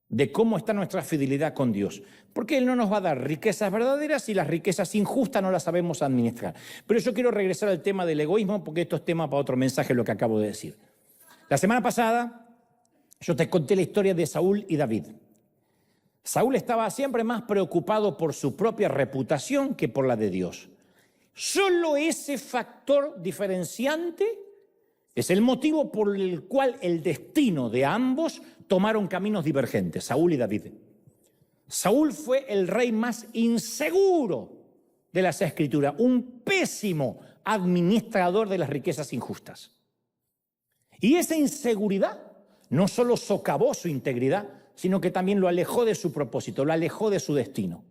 de cómo está nuestra fidelidad con Dios. Porque Él no nos va a dar riquezas verdaderas y las riquezas injustas no las sabemos administrar. Pero yo quiero regresar al tema del egoísmo porque esto es tema para otro mensaje, lo que acabo de decir. La semana pasada yo te conté la historia de Saúl y David. Saúl estaba siempre más preocupado por su propia reputación que por la de Dios. Solo ese factor diferenciante es el motivo por el cual el destino de ambos tomaron caminos divergentes, Saúl y David. Saúl fue el rey más inseguro de las Escrituras, un pésimo administrador de las riquezas injustas. Y esa inseguridad no solo socavó su integridad, sino que también lo alejó de su propósito, lo alejó de su destino.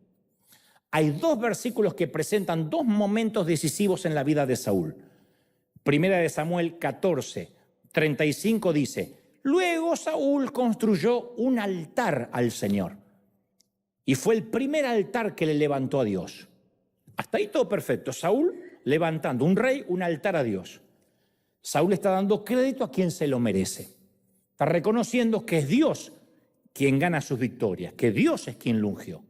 Hay dos versículos que presentan dos momentos decisivos en la vida de Saúl. Primera de Samuel 14:35 dice, luego Saúl construyó un altar al Señor y fue el primer altar que le levantó a Dios. Hasta ahí todo perfecto. Saúl levantando, un rey, un altar a Dios. Saúl está dando crédito a quien se lo merece. Está reconociendo que es Dios quien gana sus victorias, que Dios es quien lo ungió.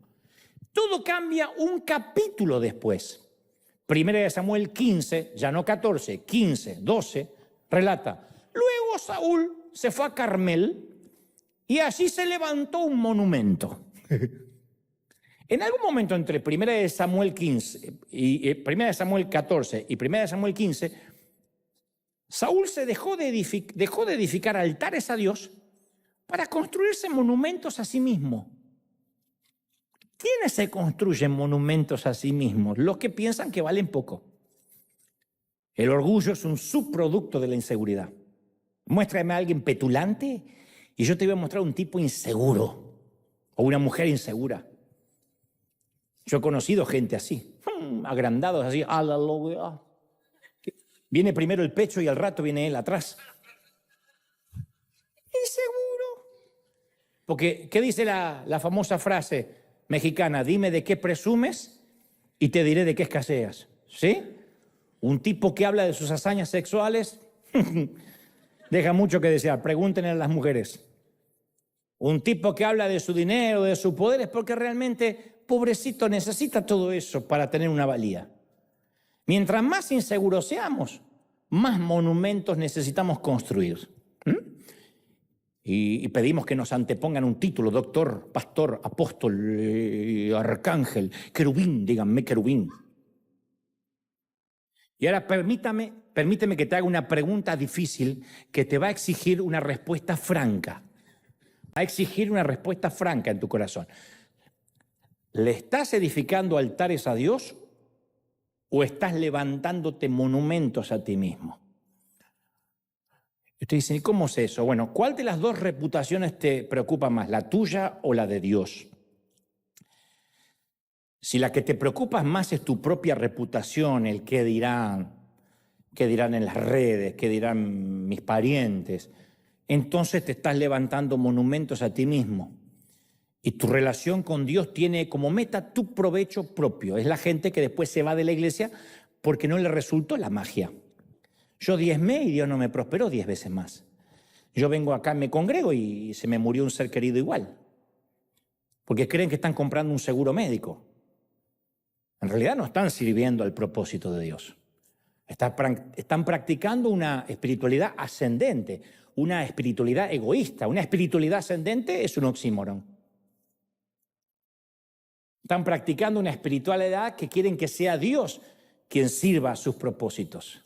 Todo cambia un capítulo después. Primera de Samuel 15, ya no 14, 15, 12, relata. Luego Saúl se fue a Carmel y allí se levantó un monumento. En algún momento entre Primera de Samuel 15 y Primera de Samuel 14 y Primera de Samuel 15 Saúl se dejó de edificar altares a Dios para construirse monumentos a sí mismo. ¿Quiénes se construyen monumentos a sí mismos? Los que piensan que valen poco. El orgullo es un subproducto de la inseguridad. Muéstrame a alguien petulante y yo te voy a mostrar un tipo inseguro o una mujer insegura. Yo he conocido gente así, agrandados así, aleluya. Viene primero el pecho y al rato viene él atrás. Inseguro. Porque, ¿qué dice la famosa frase mexicana? Dime de qué presumes y te diré de qué escaseas. ¿Sí? Un tipo que habla de sus hazañas sexuales deja mucho que desear. Pregúntenle a las mujeres. Un tipo que habla de su dinero, de su poder, es porque realmente, pobrecito, necesita todo eso para tener una valía. Mientras más inseguros seamos, más monumentos necesitamos construir. Y pedimos que nos antepongan un título: doctor, pastor, apóstol, arcángel, querubín, díganme querubín. Y ahora permíteme que te haga una pregunta difícil que te va a exigir una respuesta franca. Va a exigir una respuesta franca en tu corazón. ¿Le estás edificando altares a Dios o estás levantándote monumentos a ti mismo? Usted dice, ¿y cómo es eso? Bueno, ¿cuál de las dos reputaciones te preocupa más, la tuya o la de Dios? Si la que te preocupa más es tu propia reputación, el qué dirán en las redes, qué dirán mis parientes, entonces te estás levantando monumentos a ti mismo. Y tu relación con Dios tiene como meta tu provecho propio. Es la gente que después se va de la iglesia porque no le resultó la magia. Yo diezmé y Dios no me prosperó 10 veces más. Yo vengo acá, me congrego y se me murió un ser querido igual. Porque creen que están comprando un seguro médico. En realidad no están sirviendo al propósito de Dios. Están practicando una espiritualidad ascendente, una espiritualidad egoísta. Una espiritualidad ascendente es un oxímoron. Están practicando una espiritualidad que quieren que sea Dios quien sirva a sus propósitos.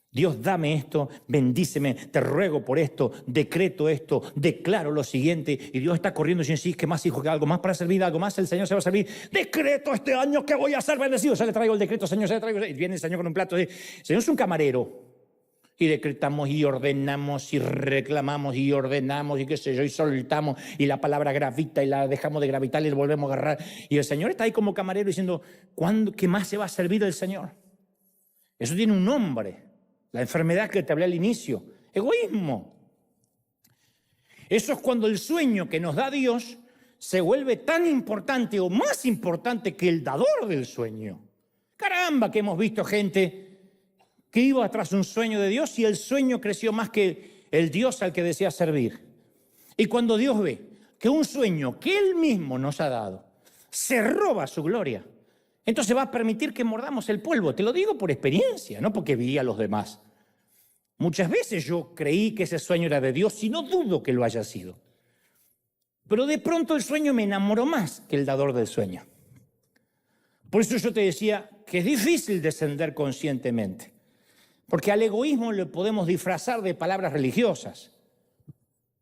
Dios, dame esto, bendíceme, te ruego por esto, decreto esto, declaro lo siguiente. Y Dios está corriendo y dice, sí, que más, hijo, que algo más para servir, algo más, el Señor se va a servir. Decreto este año que voy a ser bendecido. Ya le traigo el decreto, Señor, ya le traigo. Y viene el Señor con un plato. El Señor es un camarero. Y decretamos y ordenamos y reclamamos y ordenamos y qué sé yo, y soltamos. Y la palabra gravita y la dejamos de gravitar y la volvemos a agarrar. Y el Señor está ahí como camarero diciendo, ¿qué más se va a servir el Señor? Eso tiene un nombre. La enfermedad que te hablé al inicio, egoísmo. Eso es cuando el sueño que nos da Dios se vuelve tan importante o más importante que el dador del sueño. Caramba, que hemos visto gente que iba tras un sueño de Dios y el sueño creció más que el Dios al que desea servir. Y cuando Dios ve que un sueño que Él mismo nos ha dado se roba su gloria, entonces va a permitir que mordamos el polvo. Te lo digo por experiencia, no porque vi a los demás. Muchas veces yo creí que ese sueño era de Dios y no dudo que lo haya sido. Pero de pronto el sueño me enamoró más que el dador del sueño. Por eso yo te decía que es difícil descender conscientemente. Porque al egoísmo le podemos disfrazar de palabras religiosas.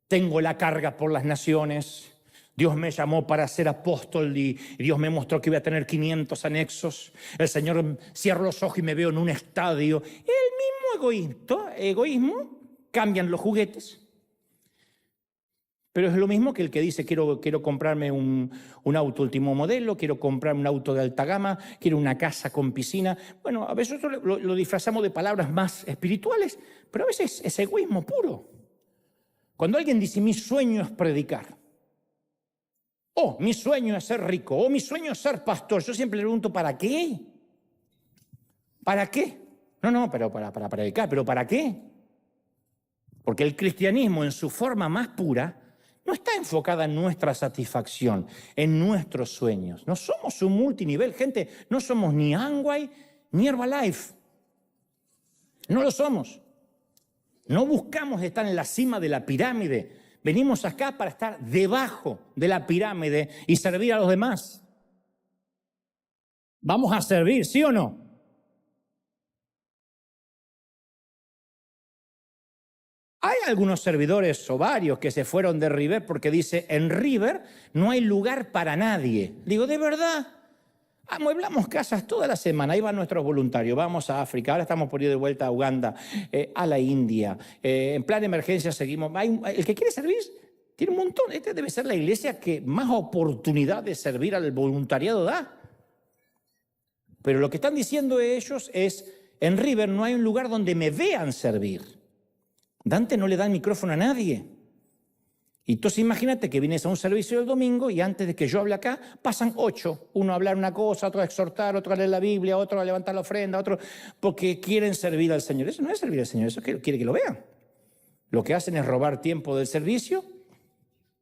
Tengo la carga por las naciones. Dios me llamó para ser apóstol y Dios me mostró que iba a tener 500 anexos. El Señor cierra los ojos y me veo en un estadio. El mismo egoísmo, cambian los juguetes. Pero es lo mismo que el que dice quiero comprarme un auto último modelo, quiero comprarme un auto de alta gama, quiero una casa con piscina. Bueno, a veces lo disfrazamos de palabras más espirituales, pero a veces es egoísmo puro. Cuando alguien dice mi sueño es predicar, o mi sueño es ser rico, o mi sueño es ser pastor, yo siempre le pregunto, ¿para qué? ¿Para qué? No, pero para predicar, ¿pero para qué? Porque el cristianismo en su forma más pura no está enfocada en nuestra satisfacción, en nuestros sueños. No somos un multinivel, gente, no somos ni Amway ni Herbalife. No lo somos. No buscamos estar en la cima de la pirámide. Venimos acá para estar debajo de la pirámide y servir a los demás. ¿Vamos a servir, sí o no? Hay algunos servidores o varios que se fueron de River porque dice, en River no hay lugar para nadie. Digo, ¿de verdad? Amueblamos casas toda la semana, ahí van nuestros voluntarios, vamos a África, ahora estamos por ir de vuelta a Uganda, a la India, en plan de emergencia seguimos. El que quiere servir tiene un montón. Esta debe ser la iglesia que más oportunidad de servir al voluntariado da. Pero lo que están diciendo ellos es, en River no hay un lugar donde me vean servir. Dante no le da el micrófono a nadie. Y entonces imagínate que vienes a un servicio del domingo y antes de que yo hable acá, pasan 8. Uno a hablar una cosa, otro a exhortar, otro a leer la Biblia, otro a levantar la ofrenda, otro porque quieren servir al Señor. Eso no es servir al Señor, eso quiere que lo vean. Lo que hacen es robar tiempo del servicio.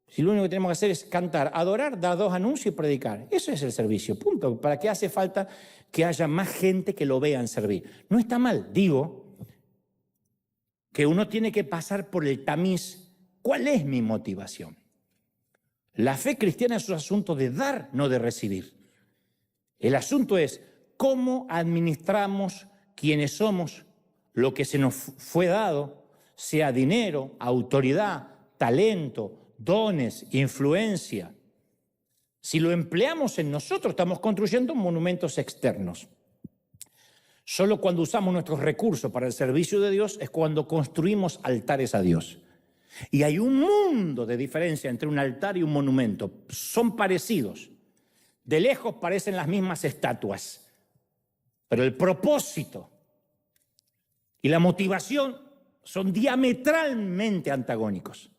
Si lo único que tenemos que hacer es cantar, adorar, dar 2 anuncios y predicar. Eso es el servicio, punto. ¿Para qué hace falta que haya más gente que lo vean servir? No está mal, digo que uno tiene que pasar por el tamiz. ¿Cuál es mi motivación? La fe cristiana es un asunto de dar, no de recibir. El asunto es cómo administramos quienes somos lo que se nos fue dado, sea dinero, autoridad, talento, dones, influencia. Si lo empleamos en nosotros, estamos construyendo monumentos externos. Solo cuando usamos nuestros recursos para el servicio de Dios es cuando construimos altares a Dios. Y hay un mundo de diferencia entre un altar y un monumento. Son parecidos. De lejos parecen las mismas estatuas. Pero el propósito y la motivación son diametralmente antagónicos.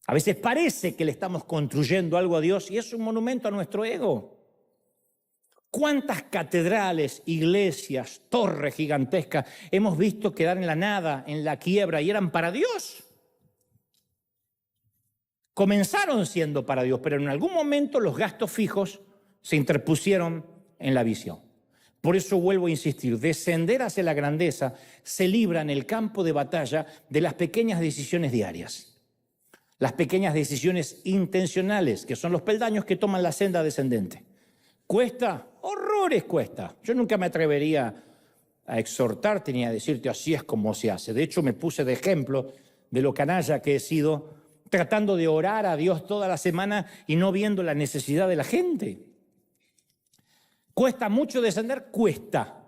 A veces parece que le estamos construyendo algo a Dios y es un monumento a nuestro ego. ¿Cuántas catedrales, iglesias, torres gigantescas hemos visto quedar en la nada, en la quiebra y eran para Dios? Comenzaron siendo para Dios, pero en algún momento los gastos fijos se interpusieron en la visión. Por eso vuelvo a insistir, descender hacia la grandeza se libra en el campo de batalla de las pequeñas decisiones diarias. Las pequeñas decisiones intencionales, que son los peldaños que toman la senda descendente. ¿Cuesta? Horrores cuesta. Yo nunca me atrevería a exhortarte ni a decirte así es como se hace. De hecho, me puse de ejemplo de lo canalla que he sido, tratando de orar a Dios toda la semana y no viendo la necesidad de la gente. ¿Cuesta mucho descender? Cuesta.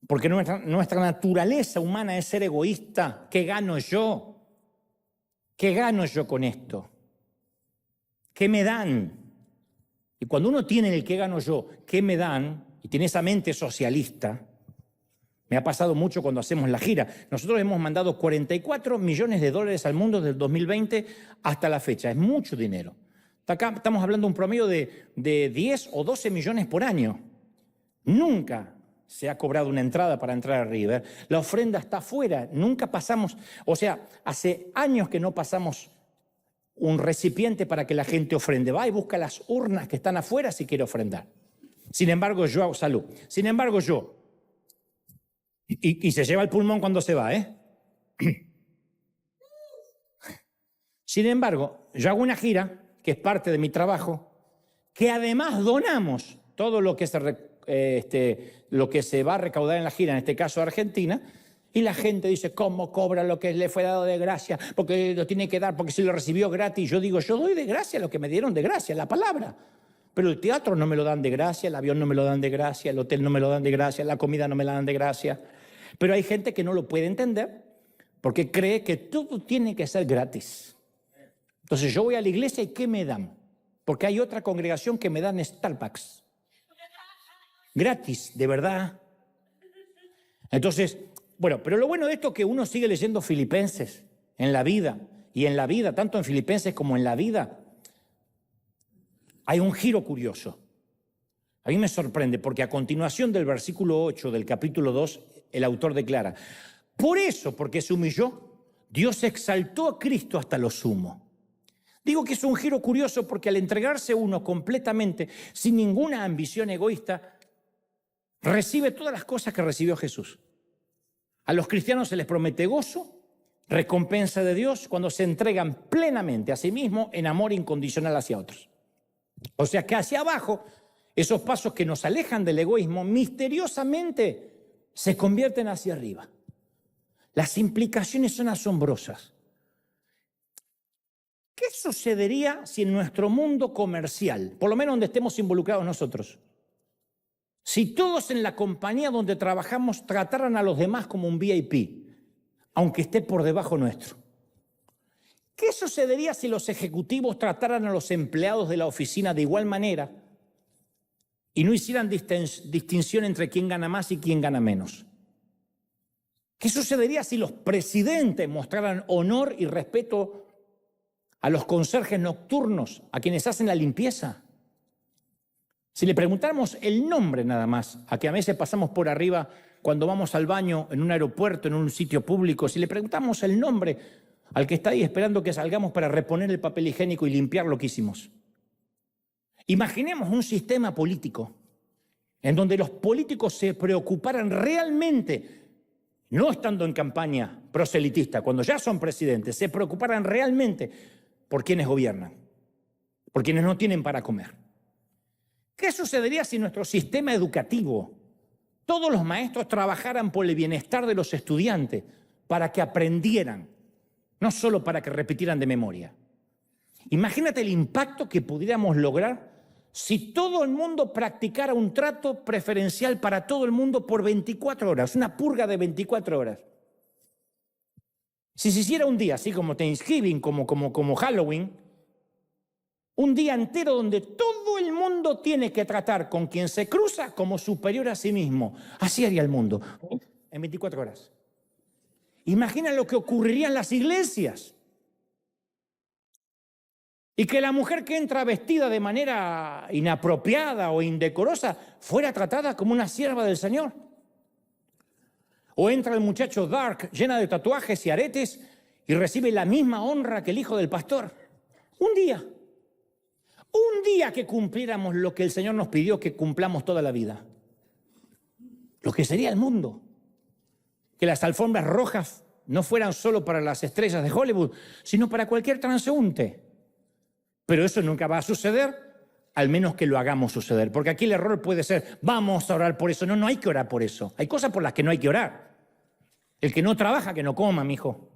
Porque nuestra naturaleza humana es ser egoísta. ¿Qué gano yo? ¿Qué gano yo con esto? ¿Qué me dan? Y cuando uno tiene el qué gano yo, qué me dan, y tiene esa mente socialista, me ha pasado mucho cuando hacemos la gira. Nosotros hemos mandado $44 millones al mundo desde el 2020 hasta la fecha. Es mucho dinero. Acá estamos hablando de un promedio de 10 o 12 millones por año. Nunca se ha cobrado una entrada para entrar a River. La ofrenda está afuera. Nunca pasamos, o sea, hace años que no pasamos un recipiente para que la gente ofrende. Va y busca las urnas que están afuera si quiere ofrendar. Sin embargo, yo hago salud. Sin embargo, yo. Y se lleva el pulmón cuando se va, ¿eh? Sin embargo, yo hago una gira, que es parte de mi trabajo, que además donamos todo lo que se va a recaudar en la gira, en este caso Argentina, y la gente dice, ¿cómo cobra lo que le fue dado de gracia? Porque lo tiene que dar, porque se lo recibió gratis. Yo digo, yo doy de gracia lo que me dieron de gracia, la palabra. Pero el teatro no me lo dan de gracia, el avión no me lo dan de gracia, el hotel no me lo dan de gracia, la comida no me la dan de gracia. Pero hay gente que no lo puede entender porque cree que todo tiene que ser gratis. Entonces yo voy a la iglesia y ¿qué me dan? Porque hay otra congregación que me dan Starbucks. Gratis, de verdad. Entonces, bueno, pero lo bueno de esto es que uno sigue leyendo Filipenses en la vida. Y en la vida, tanto en Filipenses como en la vida, hay un giro curioso. A mí me sorprende porque a continuación del versículo 8 del capítulo 2, el autor declara, por eso, porque se humilló, Dios exaltó a Cristo hasta lo sumo. Digo que es un giro curioso porque al entregarse uno completamente, sin ninguna ambición egoísta, recibe todas las cosas que recibió Jesús. A los cristianos se les promete gozo, recompensa de Dios cuando se entregan plenamente a sí mismos en amor incondicional hacia otros. O sea que hacia abajo, esos pasos que nos alejan del egoísmo misteriosamente se convierten hacia arriba. Las implicaciones son asombrosas. ¿Qué sucedería si en nuestro mundo comercial, por lo menos donde estemos involucrados nosotros, si todos en la compañía donde trabajamos trataran a los demás como un VIP, aunque esté por debajo nuestro? ¿Qué sucedería si los ejecutivos trataran a los empleados de la oficina de igual manera y no hicieran distinción entre quién gana más y quién gana menos? ¿Qué sucedería si los presidentes mostraran honor y respeto a los conserjes nocturnos, a quienes hacen la limpieza? Si le preguntáramos el nombre nada más, a que a veces pasamos por arriba cuando vamos al baño en un aeropuerto, en un sitio público, si le preguntamos el nombre al que está ahí esperando que salgamos para reponer el papel higiénico y limpiar lo que hicimos. Imaginemos un sistema político en donde los políticos se preocuparan realmente, no estando en campaña proselitista, cuando ya son presidentes, se preocuparan realmente por quienes gobiernan, por quienes no tienen para comer. ¿Qué sucedería si nuestro sistema educativo, todos los maestros trabajaran por el bienestar de los estudiantes para que aprendieran, no solo para que repitieran de memoria? Imagínate el impacto que pudiéramos lograr si todo el mundo practicara un trato preferencial para todo el mundo por 24 horas, una purga de 24 horas. Si se hiciera un día, así como Thanksgiving, como Halloween, un día entero donde todo el mundo tiene que tratar con quien se cruza como superior a sí mismo. Así haría el mundo, en 24 horas. Imagina lo que ocurriría en las iglesias. Y que la mujer que entra vestida de manera inapropiada o indecorosa fuera tratada como una sierva del Señor. O entra el muchacho dark, llena de tatuajes y aretes, y recibe la misma honra que el hijo del pastor. Un día que cumpliéramos lo que el Señor nos pidió que cumplamos toda la vida. Lo que sería el mundo. Que las alfombras rojas no fueran solo para las estrellas de Hollywood, sino para cualquier transeúnte. Pero eso nunca va a suceder, al menos que lo hagamos suceder. Porque aquí el error puede ser, vamos a orar por eso. No, no hay que orar por eso. Hay cosas por las que no hay que orar. El que no trabaja, que no coma, mijo.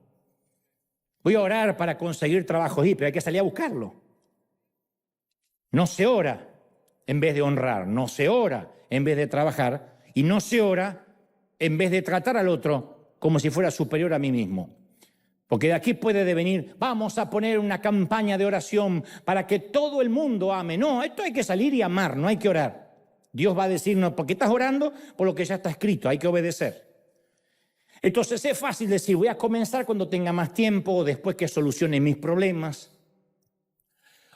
Voy a orar para conseguir trabajo, pero hay que salir a buscarlo. No se ora en vez de honrar, no se ora en vez de trabajar, y no se ora en vez de tratar al otro como si fuera superior a mí mismo. Porque de aquí puede devenir, vamos a poner una campaña de oración para que todo el mundo ame. No, esto hay que salir y amar, no hay que orar. Dios va a decirnos, porque estás orando por lo que ya está escrito, hay que obedecer. Entonces es fácil decir, voy a comenzar cuando tenga más tiempo, o después que solucione mis problemas.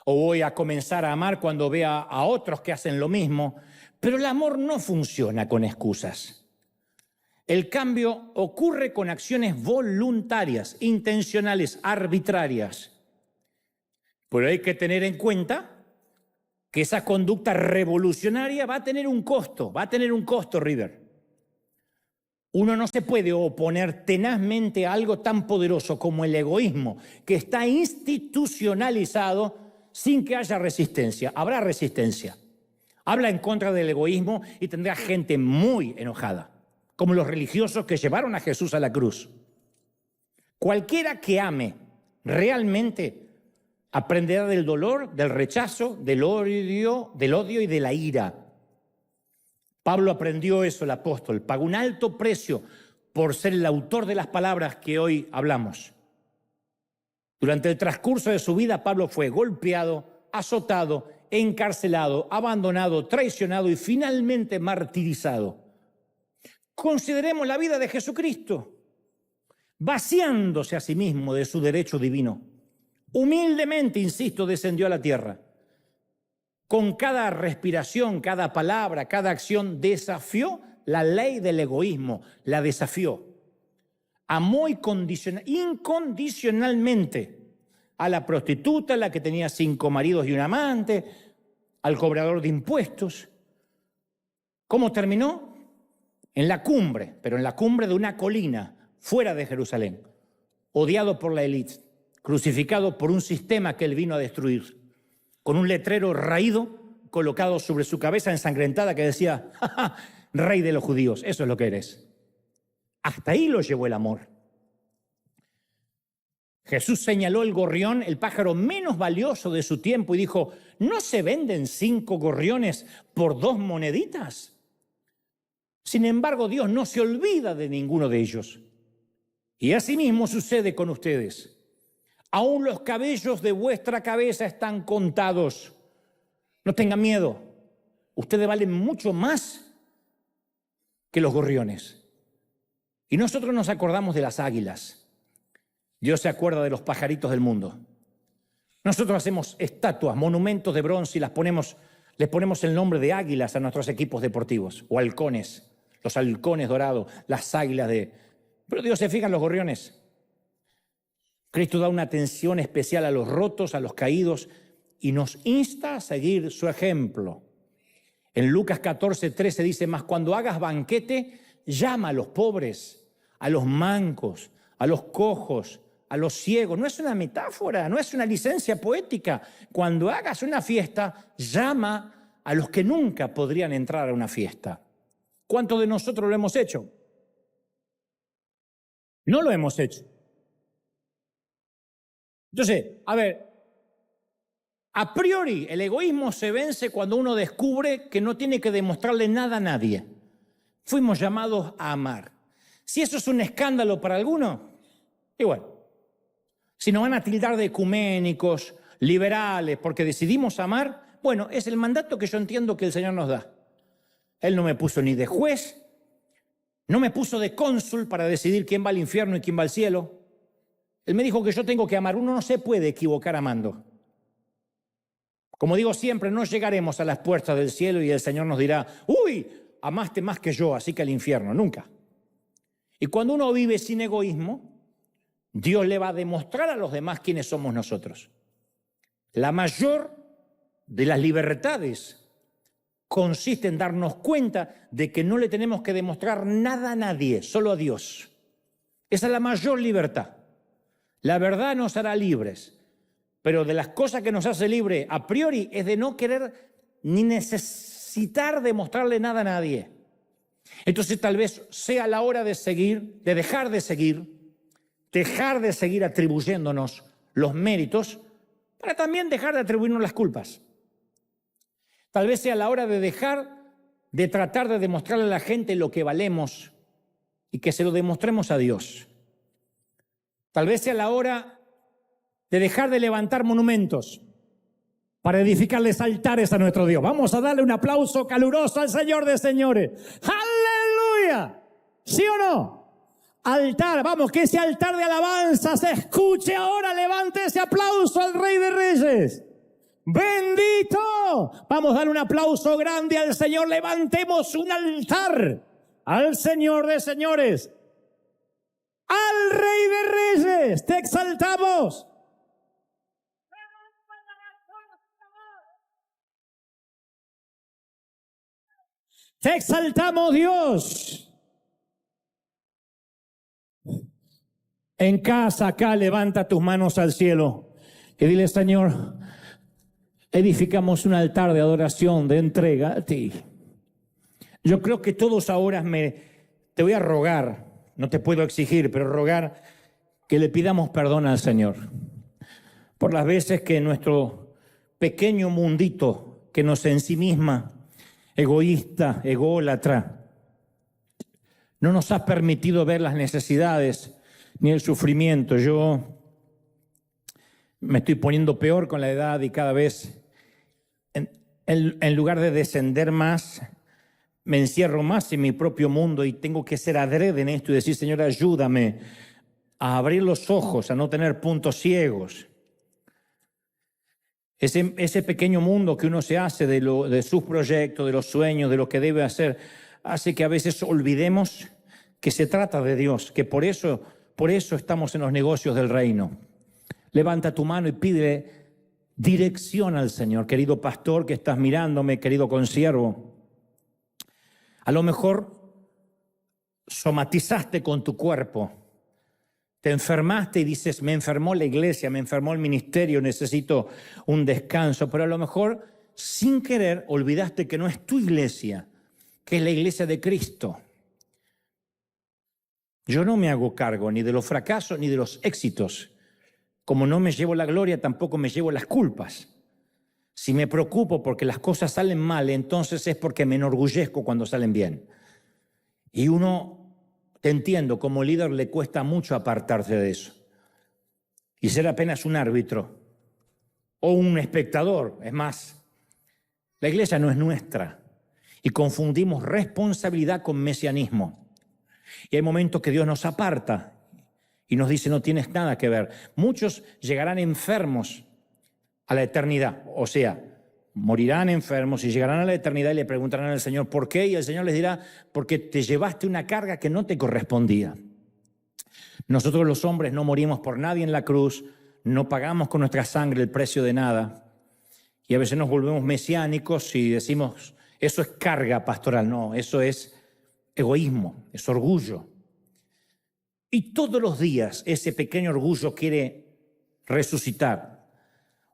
O voy a comenzar a amar cuando vea a otros que hacen lo mismo. Pero el amor no funciona con excusas. El cambio ocurre con acciones voluntarias, intencionales, arbitrarias. Pero hay que tener en cuenta que esa conducta revolucionaria va a tener un costo, River. Uno no se puede oponer tenazmente a algo tan poderoso como el egoísmo, que está institucionalizado sin que haya resistencia. Habrá resistencia. Habla en contra del egoísmo y tendrá gente muy enojada, como los religiosos que llevaron a Jesús a la cruz. Cualquiera que ame realmente aprenderá del dolor, del rechazo, del odio y de la ira. Pablo aprendió eso, el apóstol. Pagó un alto precio por ser el autor de las palabras que hoy hablamos. Durante el transcurso de su vida, Pablo fue golpeado, azotado, encarcelado, abandonado, traicionado y finalmente martirizado. Consideremos la vida de Jesucristo, vaciándose a sí mismo de su derecho divino. Humildemente, insisto, descendió a la tierra. Con cada respiración, cada palabra, cada acción, desafió la ley del egoísmo, la desafió. Amó incondicionalmente a la prostituta, la que tenía 5 maridos y un amante, al cobrador de impuestos. ¿Cómo terminó? En la cumbre, pero en la cumbre de una colina, fuera de Jerusalén, odiado por la élite, crucificado por un sistema que él vino a destruir, con un letrero raído colocado sobre su cabeza ensangrentada que decía, ¡ja, ja, rey de los judíos! Eso es lo que eres. Hasta ahí lo llevó el amor. Jesús señaló el gorrión, el pájaro menos valioso de su tiempo, y dijo, ¿no se venden 5 gorriones por 2 moneditas? Sin embargo, Dios no se olvida de ninguno de ellos. Y asimismo sucede con ustedes. Aún los cabellos de vuestra cabeza están contados. No tengan miedo. Ustedes valen mucho más que los gorriones. Y nosotros nos acordamos de las águilas. Dios se acuerda de los pajaritos del mundo. Nosotros hacemos estatuas, monumentos de bronce y les ponemos el nombre de águilas a nuestros equipos deportivos, o halcones, los halcones dorados, las águilas de... Pero Dios se fija en los gorriones. Cristo da una atención especial a los rotos, a los caídos, y nos insta a seguir su ejemplo. En Lucas 14:13 dice, mas cuando hagas banquete, llama a los pobres, a los mancos, a los cojos, a los ciegos. No es una metáfora, no es una licencia poética. Cuando hagas una fiesta, llama a los que nunca podrían entrar a una fiesta. ¿Cuántos de nosotros lo hemos hecho? No lo hemos hecho. Entonces, a ver, a priori el egoísmo se vence cuando uno descubre que no tiene que demostrarle nada a nadie. Fuimos llamados a amar. Si eso es un escándalo para algunos, igual. Si nos van a tildar de ecuménicos, liberales, porque decidimos amar, bueno, es el mandato que yo entiendo que el Señor nos da. Él no me puso ni de juez, no me puso de cónsul para decidir quién va al infierno y quién va al cielo. Él me dijo que yo tengo que amar. Uno no se puede equivocar amando. Como digo siempre, no llegaremos a las puertas del cielo y el Señor nos dirá, uy, amaste más que yo, así que al infierno, nunca. Y cuando uno vive sin egoísmo, Dios le va a demostrar a los demás quiénes somos nosotros. La mayor de las libertades consiste en darnos cuenta de que no le tenemos que demostrar nada a nadie, solo a Dios. Esa es la mayor libertad. La verdad nos hará libres, pero de las cosas que nos hace libre a priori es de no querer ni necesitar demostrarle nada a nadie. Entonces tal vez sea la hora de dejar de seguir atribuyéndonos los méritos para también dejar de atribuirnos las culpas. Tal vez sea la hora de dejar de tratar de demostrarle a la gente lo que valemos y que se lo demostremos a Dios. Tal vez sea la hora de dejar de levantar monumentos para edificarles altares a nuestro Dios. Vamos a darle un aplauso caluroso al Señor de señores. ¡Aleluya! ¿Sí o no? Altar, vamos, que ese altar de alabanza se escuche ahora. Levante ese aplauso al Rey de Reyes. ¡Bendito! Vamos a dar un aplauso grande al Señor. Levantemos un altar al Señor de señores. Al Rey de Reyes, te exaltamos. Te exaltamos, Dios. En casa, acá, levanta tus manos al cielo y dile, Señor, edificamos un altar de adoración, de entrega a ti. Yo creo que todos ahora te voy a rogar, no te puedo exigir, pero rogar que le pidamos perdón al Señor por las veces que nuestro pequeño mundito que nos ensimisma, egoísta, ególatra, no nos ha permitido ver las necesidades ni el sufrimiento. Yo me estoy poniendo peor con la edad y cada vez, en lugar de descender más, me encierro más en mi propio mundo y tengo que ser adrede en esto y decir, Señor, ayúdame a abrir los ojos, a no tener puntos ciegos. Ese pequeño mundo que uno se hace de sus proyectos, de los sueños, de lo que debe hacer, hace que a veces olvidemos que se trata de Dios, que por eso estamos en los negocios del reino. Levanta tu mano y pide dirección al Señor. Querido pastor que estás mirándome, querido consiervo, a lo mejor somatizaste con tu cuerpo. Te enfermaste y dices, me enfermó la iglesia, me enfermó el ministerio, necesito un descanso. Pero a lo mejor, sin querer, olvidaste que no es tu iglesia, que es la iglesia de Cristo. Yo no me hago cargo ni de los fracasos ni de los éxitos Como no me llevo la gloria, tampoco me llevo las culpas. Si me preocupo porque las cosas salen mal, entonces es porque me enorgullezco cuando salen bien. Y te entiendo, como líder le cuesta mucho apartarse de eso. Y ser apenas un árbitro o un espectador. Es más, la iglesia no es nuestra. Y confundimos responsabilidad con mesianismo. Y hay momentos que Dios nos aparta y nos dice, no tienes nada que ver. Muchos llegarán enfermos a la eternidad, o sea, morirán enfermos y llegarán a la eternidad y le preguntarán al Señor ¿por qué? Y el Señor les dirá, porque te llevaste una carga que no te correspondía. Nosotros los hombres no morimos por nadie en la cruz, no pagamos con nuestra sangre el precio de nada. Y a veces nos volvemos mesiánicos y decimos, eso es carga pastoral. No, eso es egoísmo, es orgullo. Y todos los días ese pequeño orgullo quiere resucitar.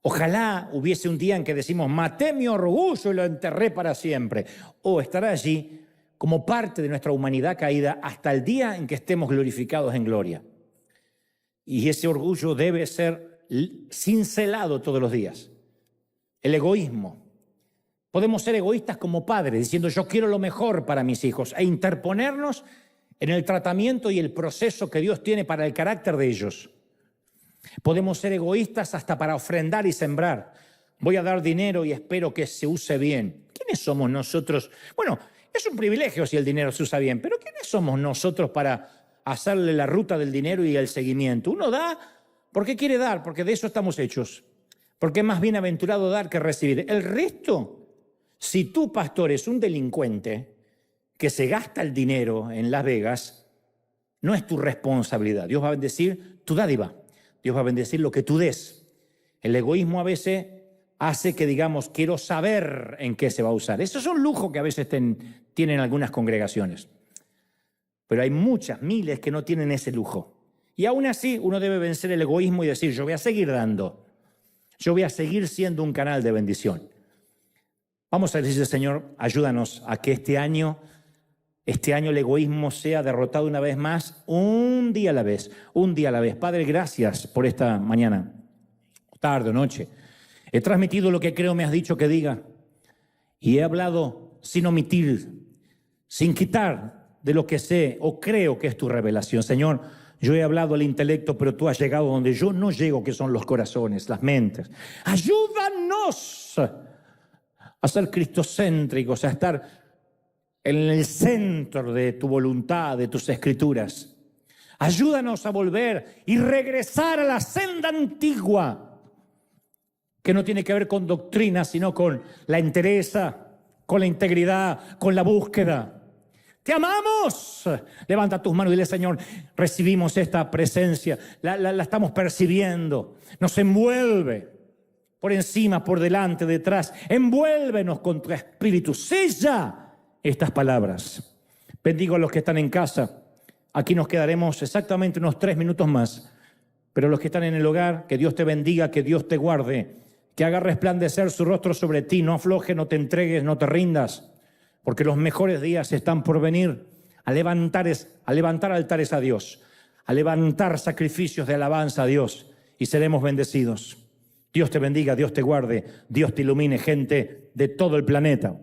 Ojalá hubiese un día en que decimos, maté mi orgullo y lo enterré para siempre. O estará allí como parte de nuestra humanidad caída hasta el día en que estemos glorificados en gloria. Y ese orgullo debe ser cincelado todos los días. El egoísmo. Podemos ser egoístas como padres, diciendo yo quiero lo mejor para mis hijos e interponernos en el tratamiento y el proceso que Dios tiene para el carácter de ellos. Podemos ser egoístas hasta para ofrendar y sembrar. Voy a dar dinero y espero que se use bien. ¿Quiénes somos nosotros? Bueno, es un privilegio si el dinero se usa bien, pero ¿quiénes somos nosotros para hacerle la ruta del dinero y el seguimiento? Uno da porque quiere dar, porque de eso estamos hechos. Porque es más bienaventurado dar que recibir. El resto, si tú, pastor, es un delincuente que se gasta el dinero en Las Vegas, no es tu responsabilidad. Dios va a bendecir tu dádiva. Dios va a bendecir lo que tú des. El egoísmo a veces hace que digamos, quiero saber en qué se va a usar. Eso es un lujo que a veces tienen algunas congregaciones. Pero hay muchas, miles que no tienen ese lujo. Y aún así uno debe vencer el egoísmo y decir, yo voy a seguir dando. Yo voy a seguir siendo un canal de bendición. Vamos a decirle, Señor, ayúdanos a que este año el egoísmo sea derrotado una vez más, un día a la vez, un día a la vez. Padre, gracias por esta mañana, tarde o noche. He transmitido lo que creo me has dicho que diga y he hablado sin omitir, sin quitar de lo que sé o creo que es tu revelación. Señor, yo he hablado al intelecto, pero tú has llegado donde yo no llego, que son los corazones, las mentes. Ayúdanos a ser cristocéntricos, a estar en el centro de tu voluntad, de tus escrituras. Ayúdanos a volver y regresar a la senda antigua, que no tiene que ver con doctrina, sino con la entereza, con la integridad, con la búsqueda. ¡Te amamos! Levanta tus manos y dile, Señor, recibimos esta presencia, la estamos percibiendo, nos envuelve por encima, por delante, detrás. Envuélvenos con tu espíritu, sella estas palabras. Bendigo a los que están en casa. Aquí nos quedaremos exactamente unos 3 minutos más. Pero los que están en el hogar, que Dios te bendiga, que Dios te guarde, que haga resplandecer su rostro sobre ti. No aflojes, no te entregues, no te rindas, porque los mejores días están por venir. A levantar altares a Dios, a levantar sacrificios de alabanza a Dios, y seremos bendecidos. Dios te bendiga, Dios te guarde, Dios te ilumine, gente de todo el planeta.